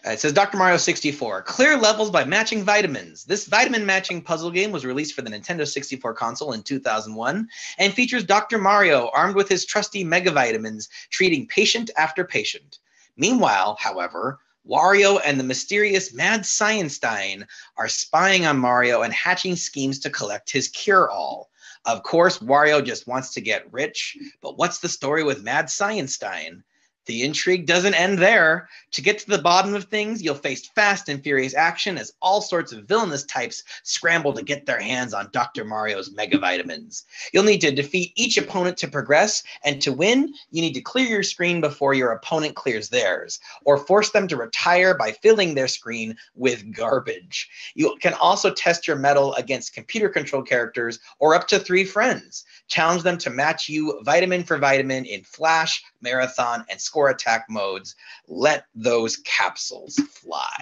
It says Dr. Mario 64, clear levels by matching vitamins. This vitamin matching puzzle game was released for the Nintendo 64 console in 2001 and features Dr. Mario armed with his trusty Megavitamins, treating patient after patient. Meanwhile, however, Wario and the mysterious Mad Scienstein are spying on Mario and hatching schemes to collect his cure-all. Of course, Wario just wants to get rich, but what's the story with Mad Scienstein? The intrigue doesn't end there. To get to the bottom of things, you'll face fast and furious action as all sorts of villainous types scramble to get their hands on Dr. Mario's Megavitamins. You'll need to defeat each opponent to progress, and to win, you need to clear your screen before your opponent clears theirs, or force them to retire by filling their screen with garbage. You can also test your mettle against computer-controlled characters or up to 3 friends. Challenge them to match you vitamin for vitamin in Flash, Marathon, and Score Attack modes. Let those capsules fly.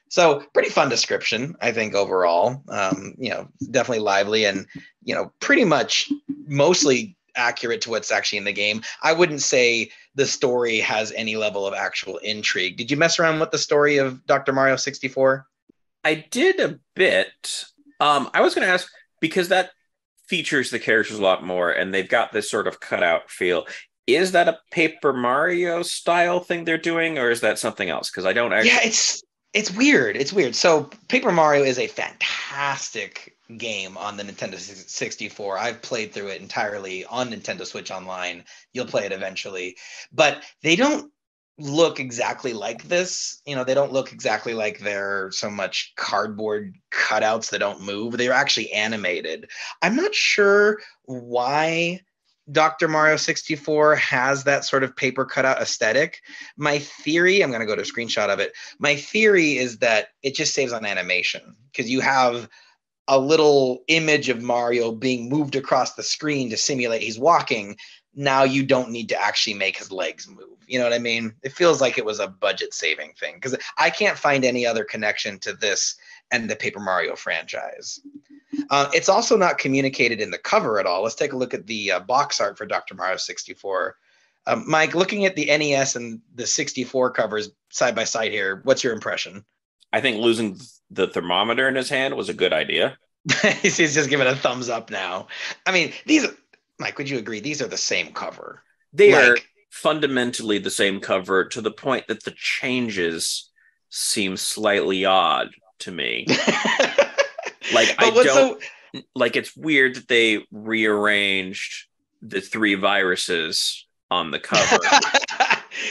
So pretty fun description, I think, overall. Definitely lively and, pretty much mostly accurate to what's actually in the game. I wouldn't say the story has any level of actual intrigue. Did you mess around with the story of Dr. Mario 64? I did a bit. I was going to ask, because that features the characters a lot more, and they've got this sort of cutout feel. Is that a Paper Mario style thing they're doing, or is that something else? Because I don't actually. Yeah, it's weird. It's weird. So Paper Mario is a fantastic game on the Nintendo 64. I've played through it entirely on Nintendo Switch Online. You'll play it eventually, but they don't look exactly like this. They don't look exactly like they're so much cardboard cutouts that don't move. They're actually animated. I'm not sure why Dr. Mario 64 has that sort of paper cutout aesthetic. My theory, I'm going to go to a screenshot of it. My theory is that it just saves on animation, because you have a little image of Mario being moved across the screen to simulate he's walking. Now you don't need to actually make his legs move. You know what I mean? It feels like it was a budget saving thing, because I can't find any other connection to this and the Paper Mario franchise. It's also not communicated in the cover at all. Let's take a look at the box art for Dr. Mario 64. Mike, looking at the NES and the 64 covers side by side here, what's your impression? I think losing the thermometer in his hand was a good idea. He's just giving a thumbs up now. I mean, Mike, would you agree? These are the same cover. They are fundamentally the same cover, to the point that the changes seem slightly odd to me. It's weird that they rearranged the 3 viruses on the cover.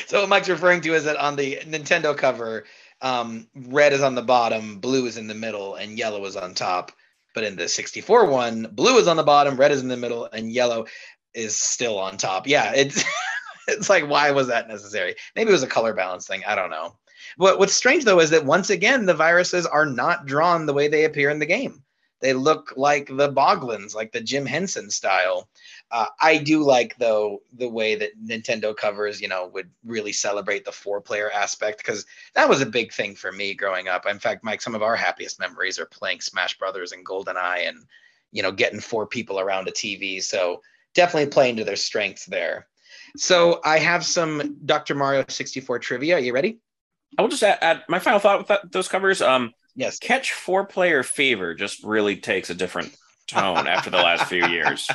So what Mike's referring to is that on the Nintendo cover, red is on the bottom, blue is in the middle, and yellow is on top. But in the 64 one, blue is on the bottom, red is in the middle, and yellow is still on top. Yeah, it's like, why was that necessary? Maybe it was a color balance thing. I don't know. What's strange, though, is that once again, the viruses are not drawn the way they appear in the game. They look like the Boglins, like the Jim Henson style. I do like, though, the way that Nintendo covers, would really celebrate the 4-player aspect, because that was a big thing for me growing up. In fact, Mike, some of our happiest memories are playing Smash Brothers and GoldenEye and, getting 4 people around a TV. So definitely playing to their strengths there. So I have some Dr. Mario 64 trivia. Are you ready? I will just add my final thought with those covers. Yes. Catch 4-player fever just really takes a different tone after the last few years.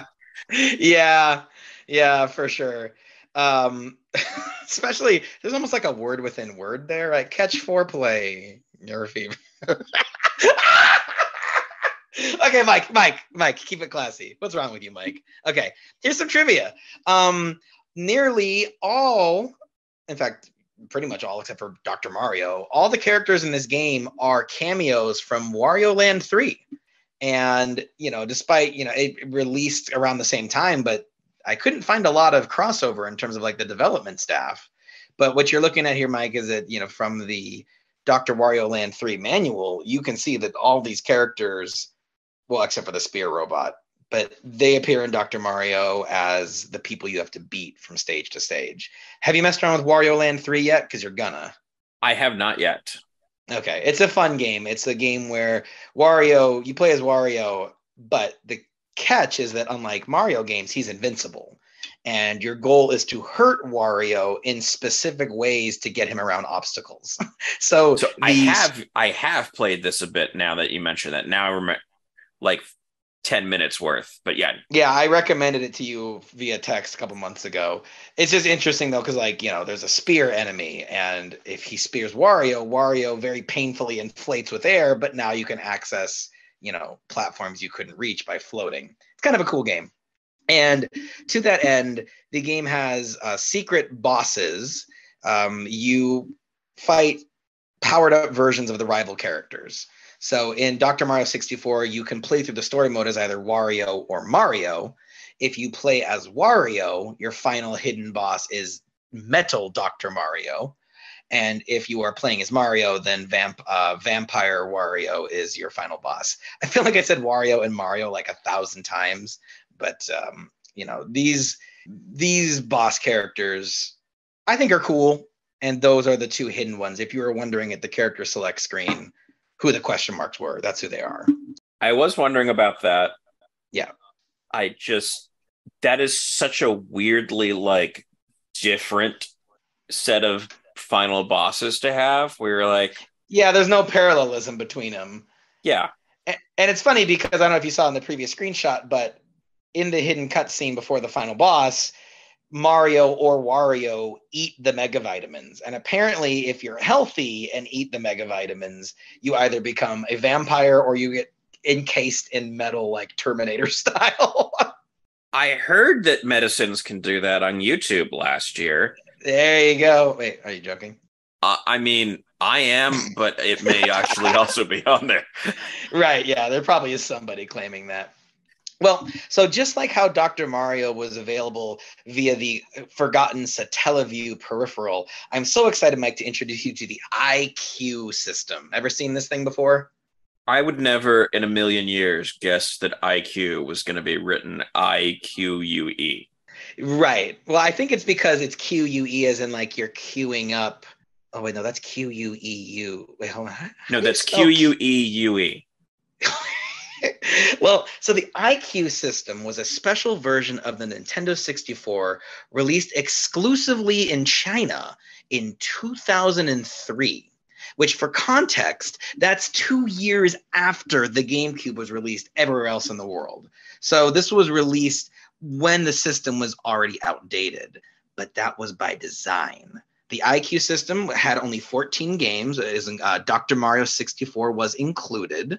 Yeah. Yeah, for sure. Um, especially there's almost like a word within word there, right? Catch foreplay, your fever. Okay, Mike, keep it classy. What's wrong with you, Mike? Okay, here's some trivia. Um, nearly all, in fact, pretty much all except for Dr. Mario, all the characters in this game are cameos from Wario Land 3. And, despite, it released around the same time, but I couldn't find a lot of crossover in terms of like the development staff. But what you're looking at here, Mike, is that, from the Dr. Wario Land 3 manual, you can see that all these characters, well, except for the spear robot, but they appear in Dr. Mario as the people you have to beat from stage to stage. Have you messed around with Wario Land 3 yet? Because you're gonna. I have not yet. Okay, it's a fun game. It's a game where you play as Wario, but the catch is that unlike Mario games, he's invincible. And your goal is to hurt Wario in specific ways to get him around obstacles. So I have played this a bit now that you mentioned that. Now I remember like 10 minutes worth, but yeah. Yeah, I recommended it to you via text a couple months ago. It's just interesting though, because there's a spear enemy, and if he spears Wario very painfully inflates with air, but now you can access, platforms you couldn't reach by floating. It's kind of a cool game. And to that end, the game has secret bosses. You fight powered up versions of the rival characters. So in Dr. Mario 64, you can play through the story mode as either Wario or Mario. If you play as Wario, your final hidden boss is Metal Dr. Mario. And if you are playing as Mario, then Vampire Wario is your final boss. I feel like I said Wario and Mario like 1,000 times, but these boss characters I think are cool, and those are the two hidden ones. If you were wondering at the character select screen who the question marks were, that's who they are. I was wondering about that. Yeah. That is such a weirdly like different set of final bosses to have. We were like, yeah, there's no parallelism between them. Yeah. And it's funny because I don't know if you saw in the previous screenshot, but in the hidden cutscene before the final boss, Mario or Wario eat the Megavitamins. And apparently, if you're healthy and eat the Megavitamins, you either become a vampire or you get encased in metal like Terminator style. I heard that medicines can do that on YouTube last year. There you go. Wait, are you joking? I mean, I am, but it may actually also be on there. Right, yeah, there probably is somebody claiming that. Well, so just like how Dr. Mario was available via the forgotten Satellaview peripheral, I'm so excited, Mike, to introduce you to the IQ system. Ever seen this thing before? I would never in a million years guess that IQ was going to be written IQUE. Right. Well, I think it's because it's QUE as in like you're queuing up. Oh, wait, no, that's QUEU. Wait, hold on. No, that's QUEUE. Well, so the IQ system was a special version of the Nintendo 64 released exclusively in China in 2003, which for context, that's 2 years after the GameCube was released everywhere else in the world. So this was released when the system was already outdated, but that was by design. The IQ system had only 14 games. Dr. Mario 64 was included,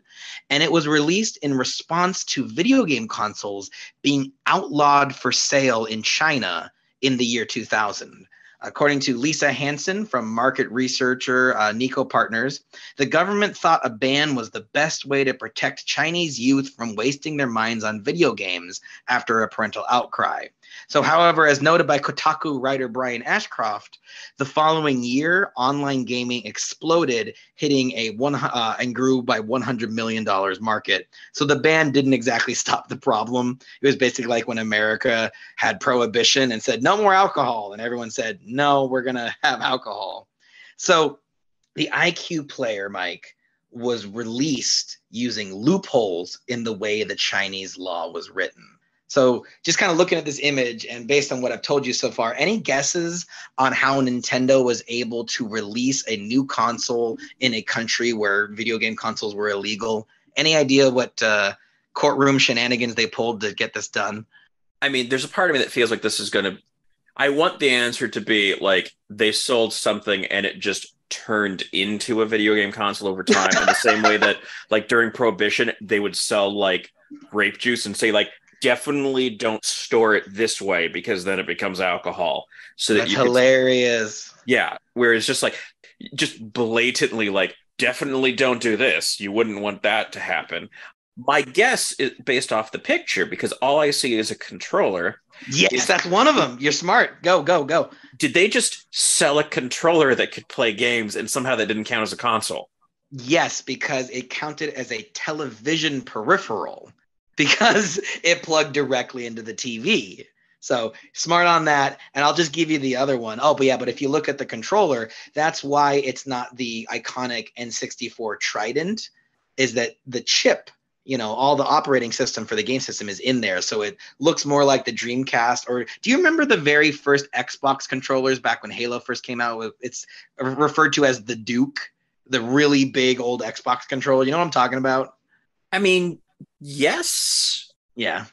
and it was released in response to video game consoles being outlawed for sale in China in the year 2000. According to Lisa Hansen from market researcher Nico Partners, the government thought a ban was the best way to protect Chinese youth from wasting their minds on video games after a parental outcry. So, however, as noted by Kotaku writer Brian Ashcroft, the following year, online gaming exploded, hitting and grew by $100 million market. So the ban didn't exactly stop the problem. It was basically like when America had prohibition and said, no more alcohol. And everyone said, no, we're going to have alcohol. So the IQ player, Mike, was released using loopholes in the way the Chinese law was written. So just kind of looking at this image and based on what I've told you so far, any guesses on how Nintendo was able to release a new console in a country where video game consoles were illegal? Any idea what courtroom shenanigans they pulled to get this done? I mean, there's a part of me that feels like this is going to. I want the answer to be like they sold something and it just turned into a video game console over time, in the same way that like during Prohibition they would sell like grape juice and say like definitely don't store it this way because then it becomes alcohol. So that That's you could, hilarious. yeah. Whereas just like just blatantly like definitely don't do this. You wouldn't want that to happen. My guess is based off the picture because all I see is a controller. Yes, Is that's one of them. You're smart. Go, go, go. did they just sell a controller that could play games and somehow that didn't count as a console? Yes, because it counted as a television peripheral because it plugged directly into the TV. So smart on that. And I'll just give you the other one. Oh, but yeah, but if you look at the controller, that's why it's not the iconic N64 Trident, is that the chip, all the operating system for the game system is in there. So it looks more like the Dreamcast. Or do you remember the very first Xbox controllers back when Halo first came out? It's referred to as the Duke, the really big old Xbox controller. You know what I'm talking about? I mean, yes. Yeah.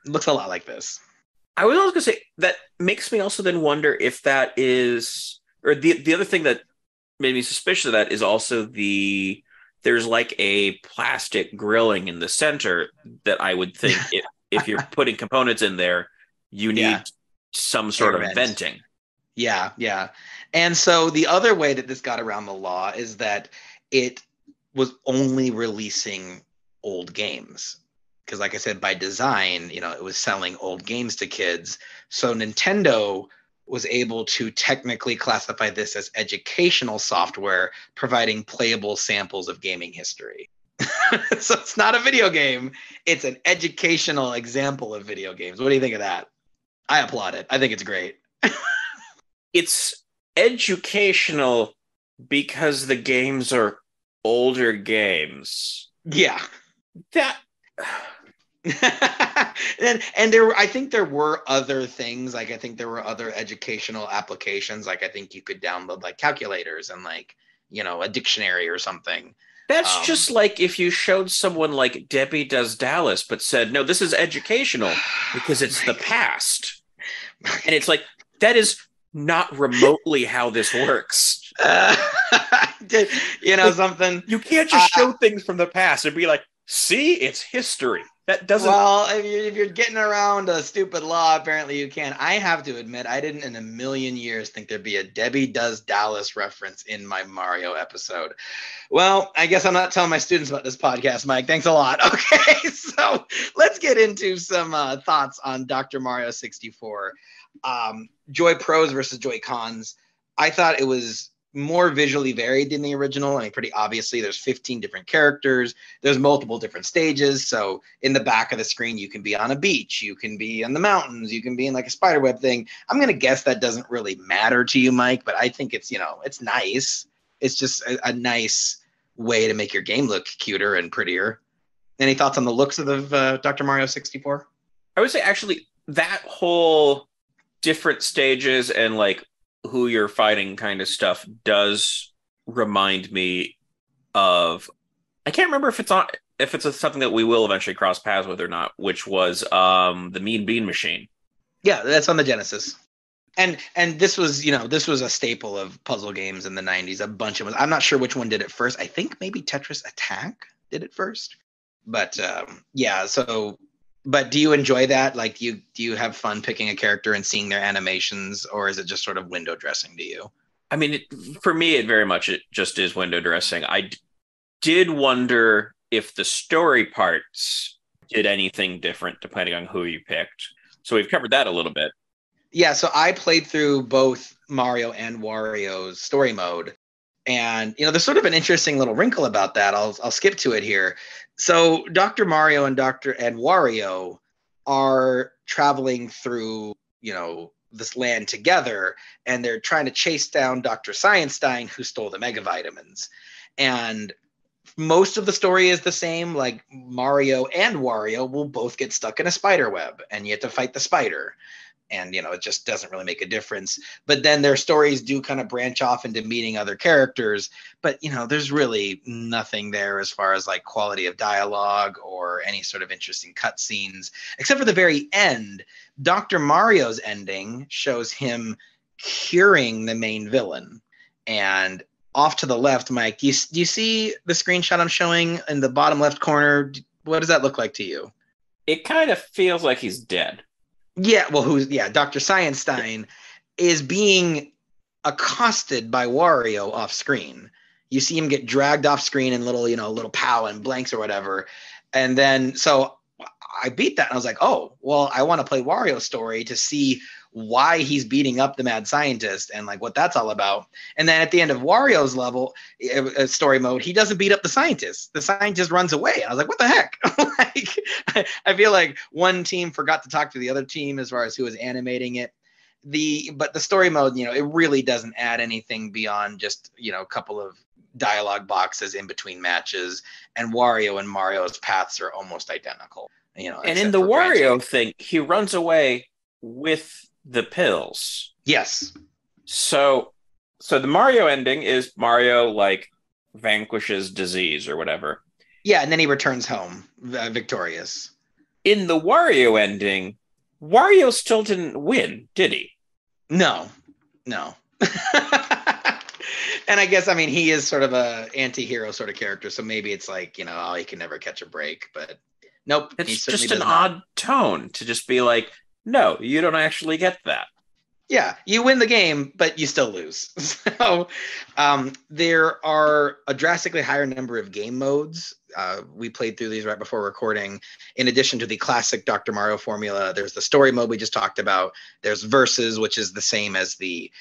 It looks a lot like this. I was also going to say that makes me also then wonder if that is, or the other thing that made me suspicious of that is also there's like a plastic grilling in the center that I would think if you're putting components in there, you need some sort of venting. Yeah, yeah. And so the other way that this got around the law is that it was only releasing old games. Because like I said, by design, it was selling old games to kids. So Nintendo was able to technically classify this as educational software, providing playable samples of gaming history. So it's not a video game. It's an educational example of video games. What do you think of that? I applaud it. I think it's great. It's educational because the games are older games. Yeah. That and there were, I think there were other things. Like I think there were other educational applications. Like I think you could download like calculators and like, a dictionary or something. That's just like if you showed someone like Debbie Does Dallas, but said, no, this is educational because it's the past. And it's like, that is not remotely how this works. Something. You can't just show things from the past and be like, see, it's history. That doesn't. Well, if you're getting around a stupid law, apparently you can. I have to admit, I didn't in a million years think there'd be a Debbie Does Dallas reference in my Mario episode. Well, I guess I'm not telling my students about this podcast, Mike. Thanks a lot. Okay, so let's get into some thoughts on Dr. Mario 64. Joy Pros versus Joy Cons. I thought it was more visually varied than the original. I mean, pretty obviously, there's 15 different characters. There's multiple different stages. So in the back of the screen, you can be on a beach. You can be in the mountains. You can be in like a spiderweb thing. I'm going to guess that doesn't really matter to you, Mike, but I think it's, it's nice. It's just a nice way to make your game look cuter and prettier. Any thoughts on the looks of the Dr. Mario 64? I would say actually that whole different stages and like who you're fighting kind of stuff does remind me of, I can't remember if it's something that we will eventually cross paths with or not, which was the Mean Bean Machine. Yeah, that's on the Genesis. And this was, this was a staple of puzzle games in the 90s. A bunch of them. I'm not sure which one did it first. I think maybe Tetris Attack did it first. But yeah, so but do you enjoy that? Like, do you have fun picking a character and seeing their animations, or is it just sort of window dressing to you? I mean, for me, it just is window dressing. I did wonder if the story parts did anything different depending on who you picked. So we've covered that a little bit. Yeah, so I played through both Mario and Wario's story mode. And, there's sort of an interesting little wrinkle about that. I'll skip to it here. So Dr. Mario and Wario are traveling through, this land together, and they're trying to chase down Dr. Scienstein, who stole the Megavitamins. And most of the story is the same. Like Mario and Wario will both get stuck in a spider web, and you have to fight the spider. and it just doesn't really make a difference. But then their stories do kind of branch off into meeting other characters, but there's really nothing there as far as like quality of dialogue or any sort of interesting cutscenes, except for the very end. Dr. Mario's ending shows him curing the main villain. And off to the left, Mike, do you see the screenshot I'm showing in the bottom left corner? What does that look like to you? It kind of feels like he's dead. Yeah, well, Dr. Scienstein is being accosted by Wario off screen. You see him get dragged off screen in little POW and blanks or whatever. And then, so I beat that and I was like, oh, well, I want to play Wario's story to see why he's beating up the mad scientist and like what that's all about. And then at the end of Wario's level, story mode, he doesn't beat up the scientist. The scientist runs away. I was like, what the heck? I feel like one team forgot to talk to the other team as far as who was animating it. But the story mode, it really doesn't add anything beyond just, a couple of dialogue boxes in between matches, and Wario and Mario's paths are almost identical. And in the Wario thing, he runs away with the pills. Yes. So the Mario ending is Mario like vanquishes disease or whatever. Yeah, and then he returns home victorious. In the Wario ending, Wario still didn't win, did he? No. And I guess, he is sort of a anti-hero sort of character, so maybe it's like, he can never catch a break, but nope. It's just an odd tone to just be like, no, you don't actually get that. Yeah, you win the game, but you still lose. So there are a drastically higher number of game modes. We played through these right before recording. In addition to the classic Dr. Mario formula, there's the story mode we just talked about. There's Versus, which is the same as the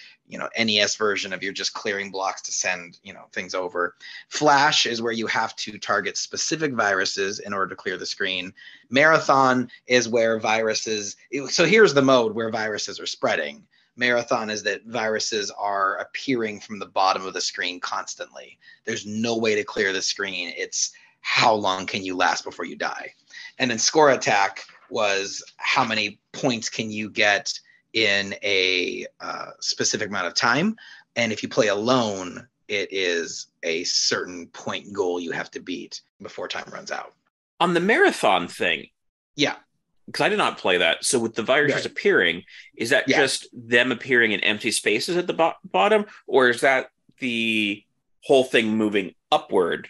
NES version of you're just clearing blocks to send things over. Flash is where you have to target specific viruses in order to clear the screen. Marathon is where viruses. So here's the mode where viruses are spreading. Marathon is that viruses are appearing from the bottom of the screen constantly. There's no way to clear the screen. It's how long can you last before you die? And then Score Attack was how many points can you get in a specific amount of time. And if you play alone, it is a certain point goal you have to beat before time runs out. On the marathon thing. Yeah. Because I did not play that. So with the viruses appearing, is that just them appearing in empty spaces at the bottom? Or is that the whole thing moving upward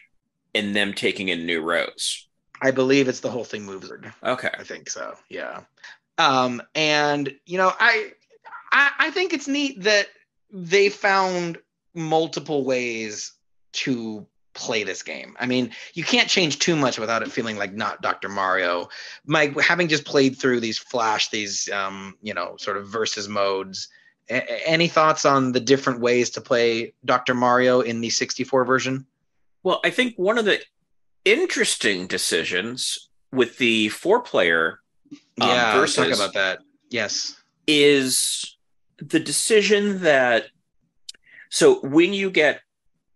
and them taking in new rows? I believe it's the whole thing moves. Okay. I think so. Yeah. And, I think it's neat that they found multiple ways to play this game. You can't change too much without it feeling like not Dr. Mario. Mike, having just played through these sort of versus modes, any thoughts on the different ways to play Dr. Mario in the 64 version? Well, I think one of the interesting decisions with the 4-player versus, talk about that. Yes, is the decision that so when you get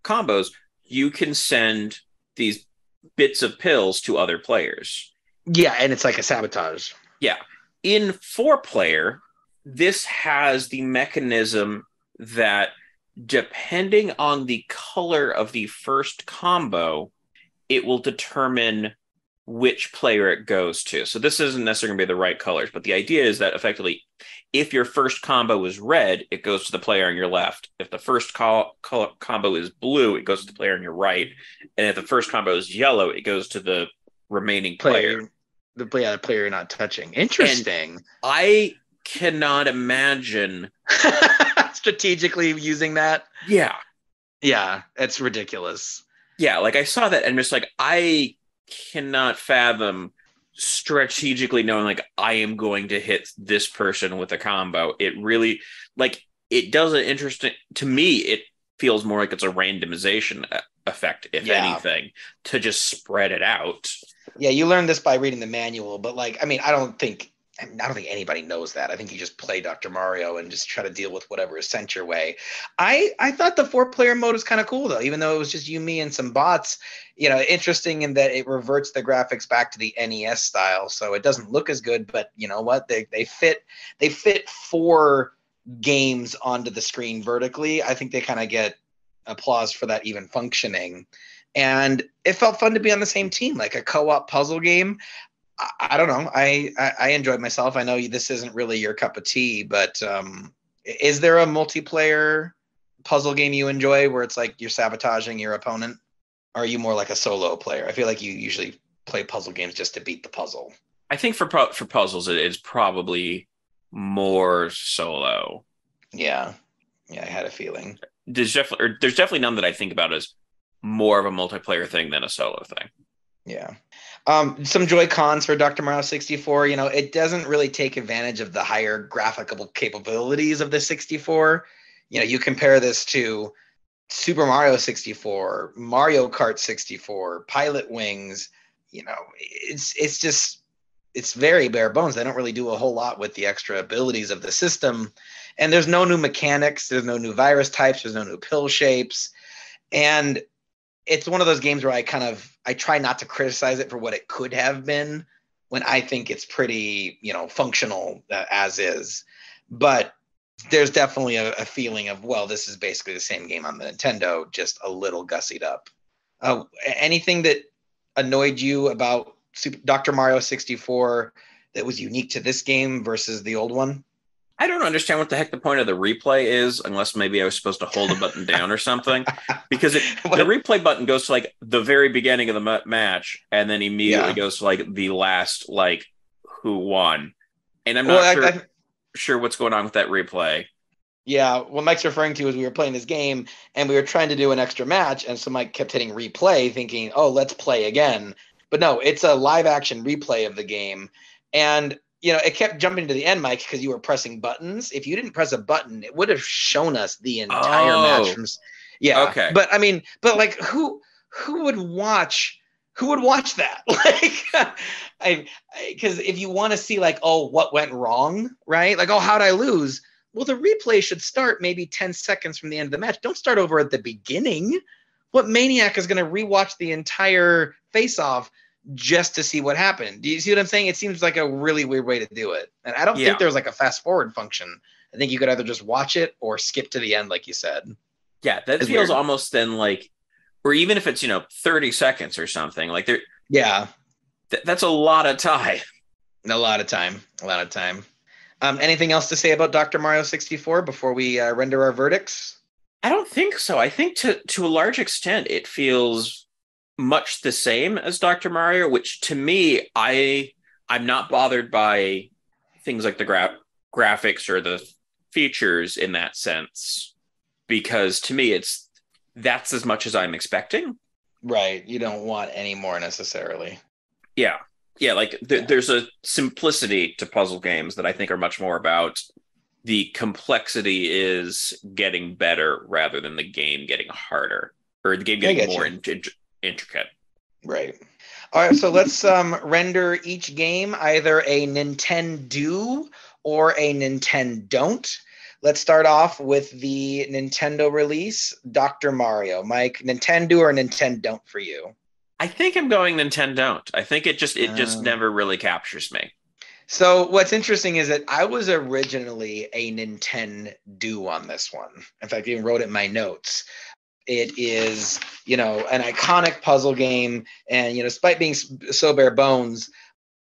combos, you can send these bits of pills to other players. Yeah, and it's like a sabotage. Yeah. In 4-player, this has the mechanism that depending on the color of the first combo, it will determine which player it goes to. So this isn't necessarily going to be the right colors, but the idea is that effectively, if your first combo is red, it goes to the player on your left. If the first combo is blue, it goes to the player on your right. And if the first combo is yellow, it goes to the remaining player. The player you're not touching. Interesting. And I cannot imagine strategically using that. Yeah. Yeah, it's ridiculous. Yeah, like I saw that and just like, I cannot fathom strategically knowing like I am going to hit this person with a combo. It really it does an interesting to me. It feels more like it's a randomization effect, if anything, to just spread it out. Yeah, you learned this by reading the manual, but I don't think I don't think anybody knows that. I think you just play Dr. Mario and just try to deal with whatever is sent your way. I thought the 4-player mode was kind of cool though, even though it was just you, me, and some bots. Interesting in that it reverts the graphics back to the NES style, so it doesn't look as good. But you know what? They fit 4 games onto the screen vertically. I think they kind of get applause for that even functioning. And it felt fun to be on the same team, like a co-op puzzle game. I don't know. I enjoyed myself. I know this isn't really your cup of tea, but is there a multiplayer puzzle game you enjoy where it's like you're sabotaging your opponent? Or are you more like a solo player? I feel like you usually play puzzle games just to beat the puzzle. I think for puzzles, it's probably more solo. Yeah. I had a feeling. There's definitely none that I think about as more of a multiplayer thing than a solo thing. Yeah. Some Joy-Cons for Dr. Mario 64. It doesn't really take advantage of the higher graphical capabilities of the 64. You compare this to Super Mario 64, Mario Kart 64, Pilot Wings. It's very bare bones. They don't really do a whole lot with the extra abilities of the system. And there's no new mechanics. There's no new virus types. There's no new pill shapes. And it's one of those games where I try not to criticize it for what it could have been when I think it's pretty, functional as is. But there's definitely a feeling of, well, this is basically the same game on the Nintendo, just a little gussied up. Anything that annoyed you about Dr. Mario 64 that was unique to this game versus the old one? I don't understand what the heck the point of the replay is, unless maybe I was supposed to hold a button down or something. Because the replay button goes to like the very beginning of the match, and then immediately goes to like the last, like who won. And I'm not sure what's going on with that replay. Yeah, what Mike's referring to is we were playing this game and we were trying to do an extra match, and so Mike kept hitting replay, thinking, "Oh, let's play again." But no, it's a live action replay of the game, and it kept jumping to the end, Mike, because you were pressing buttons. If you didn't press a button, it would have shown us the entire match from. Yeah. Okay. But I mean, like who would watch that? Like, because if you want to see like, oh, what went wrong, right? Like, oh, how'd I lose? Well, the replay should start maybe 10 seconds from the end of the match. Don't start over at the beginning. What maniac is going to rewatch the entire face-off just to see what happened? Do you see what I'm saying? It seems like a really weird way to do it. And I don't think there's like a fast forward function. I think you could either just watch it or skip to the end, like you said. Yeah, that feels weird. Almost then like, or even if it's, 30 seconds or something, like there. Yeah. That's a lot of time. A lot of time. Anything else to say about Dr. Mario 64 before we render our verdicts? I don't think so. I think to a large extent, it feels much the same as Dr. Mario, which to me, I'm not bothered by things like the graphics or the features in that sense, because to me, that's as much as I'm expecting. Right. You don't want any more necessarily. Yeah. Yeah, like there's a simplicity to puzzle games that I think are much more about the complexity is getting better rather than the game getting harder or the game getting more intricate. Right. All right, so let's render each game either a NintenDO or a NintenDON'T. Let's start off with the Nintendo release, Dr. Mario. Mike, NintenDO or NintenDON'T for you? I think I'm going NintenDON'T. I think it just never really captures me. So what's interesting is that I was originally a NintenDO on this one. In fact, I even wrote it in my notes. It is, an iconic puzzle game. And, despite being so bare bones,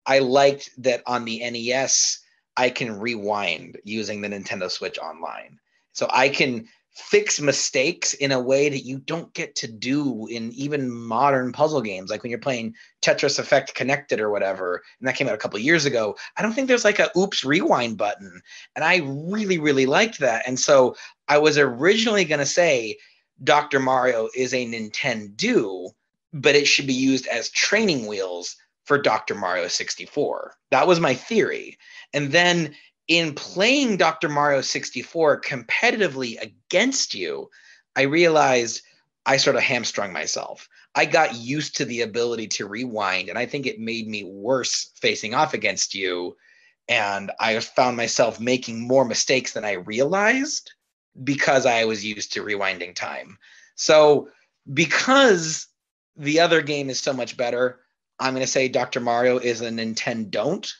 I liked that on the NES, I can rewind using the Nintendo Switch Online. So I can fix mistakes in a way that you don't get to do in even modern puzzle games. Like when you're playing Tetris Effect Connected or whatever, and that came out a couple of years ago, I don't think there's like a oops rewind button. And I really, really liked that. And so I was originally going to say Dr. Mario is a NintenDO, but it should be used as training wheels for Dr. Mario 64. That was my theory. And then in playing Dr. Mario 64 competitively against you, I realized I sort of hamstrung myself. I got used to the ability to rewind, and I think it made me worse facing off against you. And I found myself making more mistakes than I realized because I was used to rewinding time. So because the other game is so much better, I'm going to say Dr. Mario is a NintenDON'T,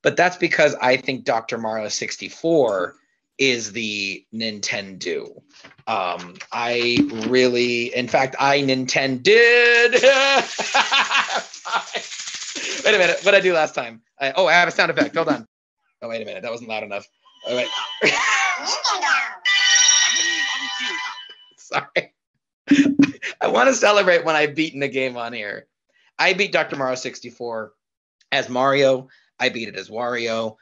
but that's because I think Dr. Mario 64 is the Nintendo. I really, in fact, I Nintended. Wait a minute, what did I do last time? I have a sound effect. Hold on. Oh, wait a minute, that wasn't loud enough. Oh, wait. Sorry. I want to celebrate when I've beaten a game on here. I beat Dr. Mario 64 as Mario. I beat it as Wario.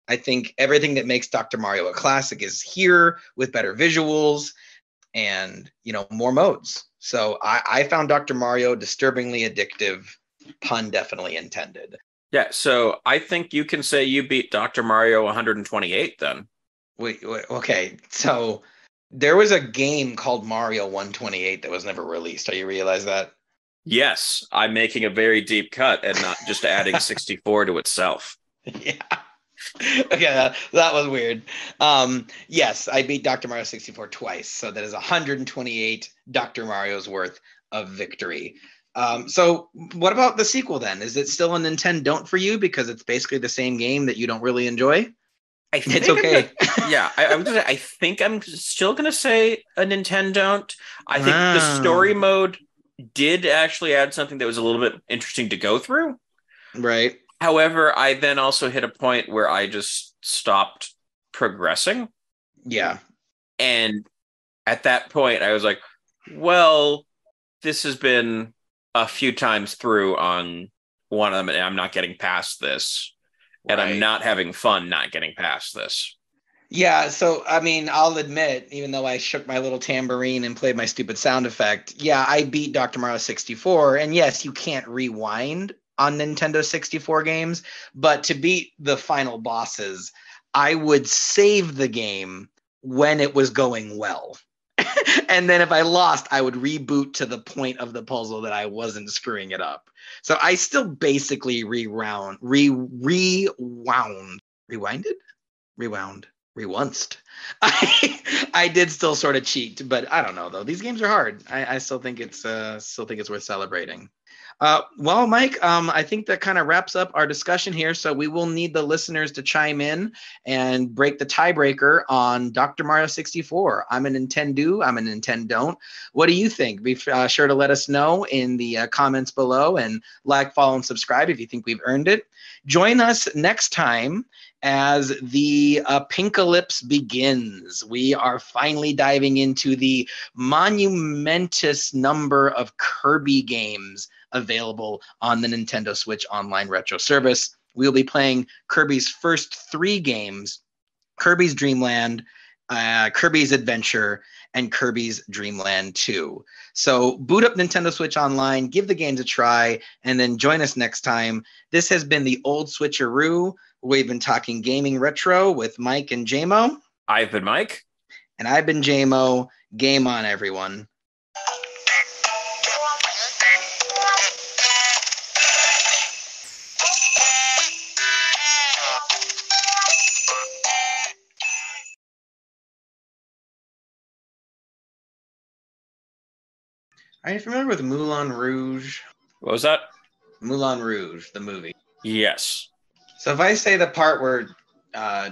I think everything that makes Dr. Mario a classic is here with better visuals and, more modes. So I found Dr. Mario disturbingly addictive, pun definitely intended. Yeah, so I think you can say you beat Dr. Mario 128 then. Wait, okay. So there was a game called Mario 128 that was never released. Do you realize that? Yes, I'm making a very deep cut and not just adding 64 to itself. Yeah. Okay, that was weird. Yes, I beat Dr. Mario 64 twice, so that is 128 Dr. Mario's worth of victory. So what about the sequel then? Is it still a NintenDON'T for you because it's basically the same game that you don't really enjoy? It's okay. I think I'm still gonna say a NintenDON'T. I think the story Wow. mode did actually add something that was a little bit interesting to go through. Right. However, I then also hit a point where I just stopped progressing. Yeah. And at that point, I was like, well, this has been a few times through on one of them, and I'm not getting past this. And I'm Right. not having fun not getting past this. Yeah, so I mean, I'll admit, even though I shook my little tambourine and played my stupid sound effect, yeah, I beat Dr. Mario 64. And yes, you can't rewind on Nintendo 64 games, but to beat the final bosses, I would save the game when it was going well. And then if I lost, I would reboot to the point of the puzzle that I wasn't screwing it up. So I still basically rewinded, rewunced. I did still sort of cheat, but I don't know though. These games are hard. I still think it's worth celebrating. Well, Mike, I think that kind of wraps up our discussion here. So we will need the listeners to chime in and break the tiebreaker on Dr. Mario 64. I'm a Nintendo. I'm a NintenDON'T. What do you think? Be sure to let us know in the comments below, and like, follow, and subscribe if you think we've earned it. Join us next time as the Pinkalypse begins. We are finally diving into the monumentous number of Kirby games available on the Nintendo Switch Online Retro Service. We'll be playing Kirby's first 3 games: Kirby's Dream Land, Kirby's Adventure, and Kirby's Dream Land 2. So boot up Nintendo Switch Online, give the games a try, and then join us next time. This has been the Old Switcheroo. We've been talking gaming retro with Mike and Jaymo. I've been Mike. And I've been Jaymo. Game on, everyone. Are you familiar with Moulin Rouge? What was that? Moulin Rouge, the movie. Yes. So if I say the part where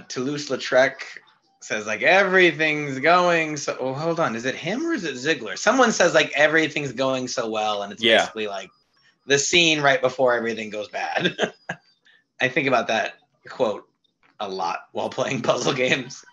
Toulouse-Lautrec says like everything's going so, oh, hold on, is it him or is it Ziegler? Someone says like everything's going so well, and it's basically like the scene right before everything goes bad. I think about that quote a lot while playing puzzle games.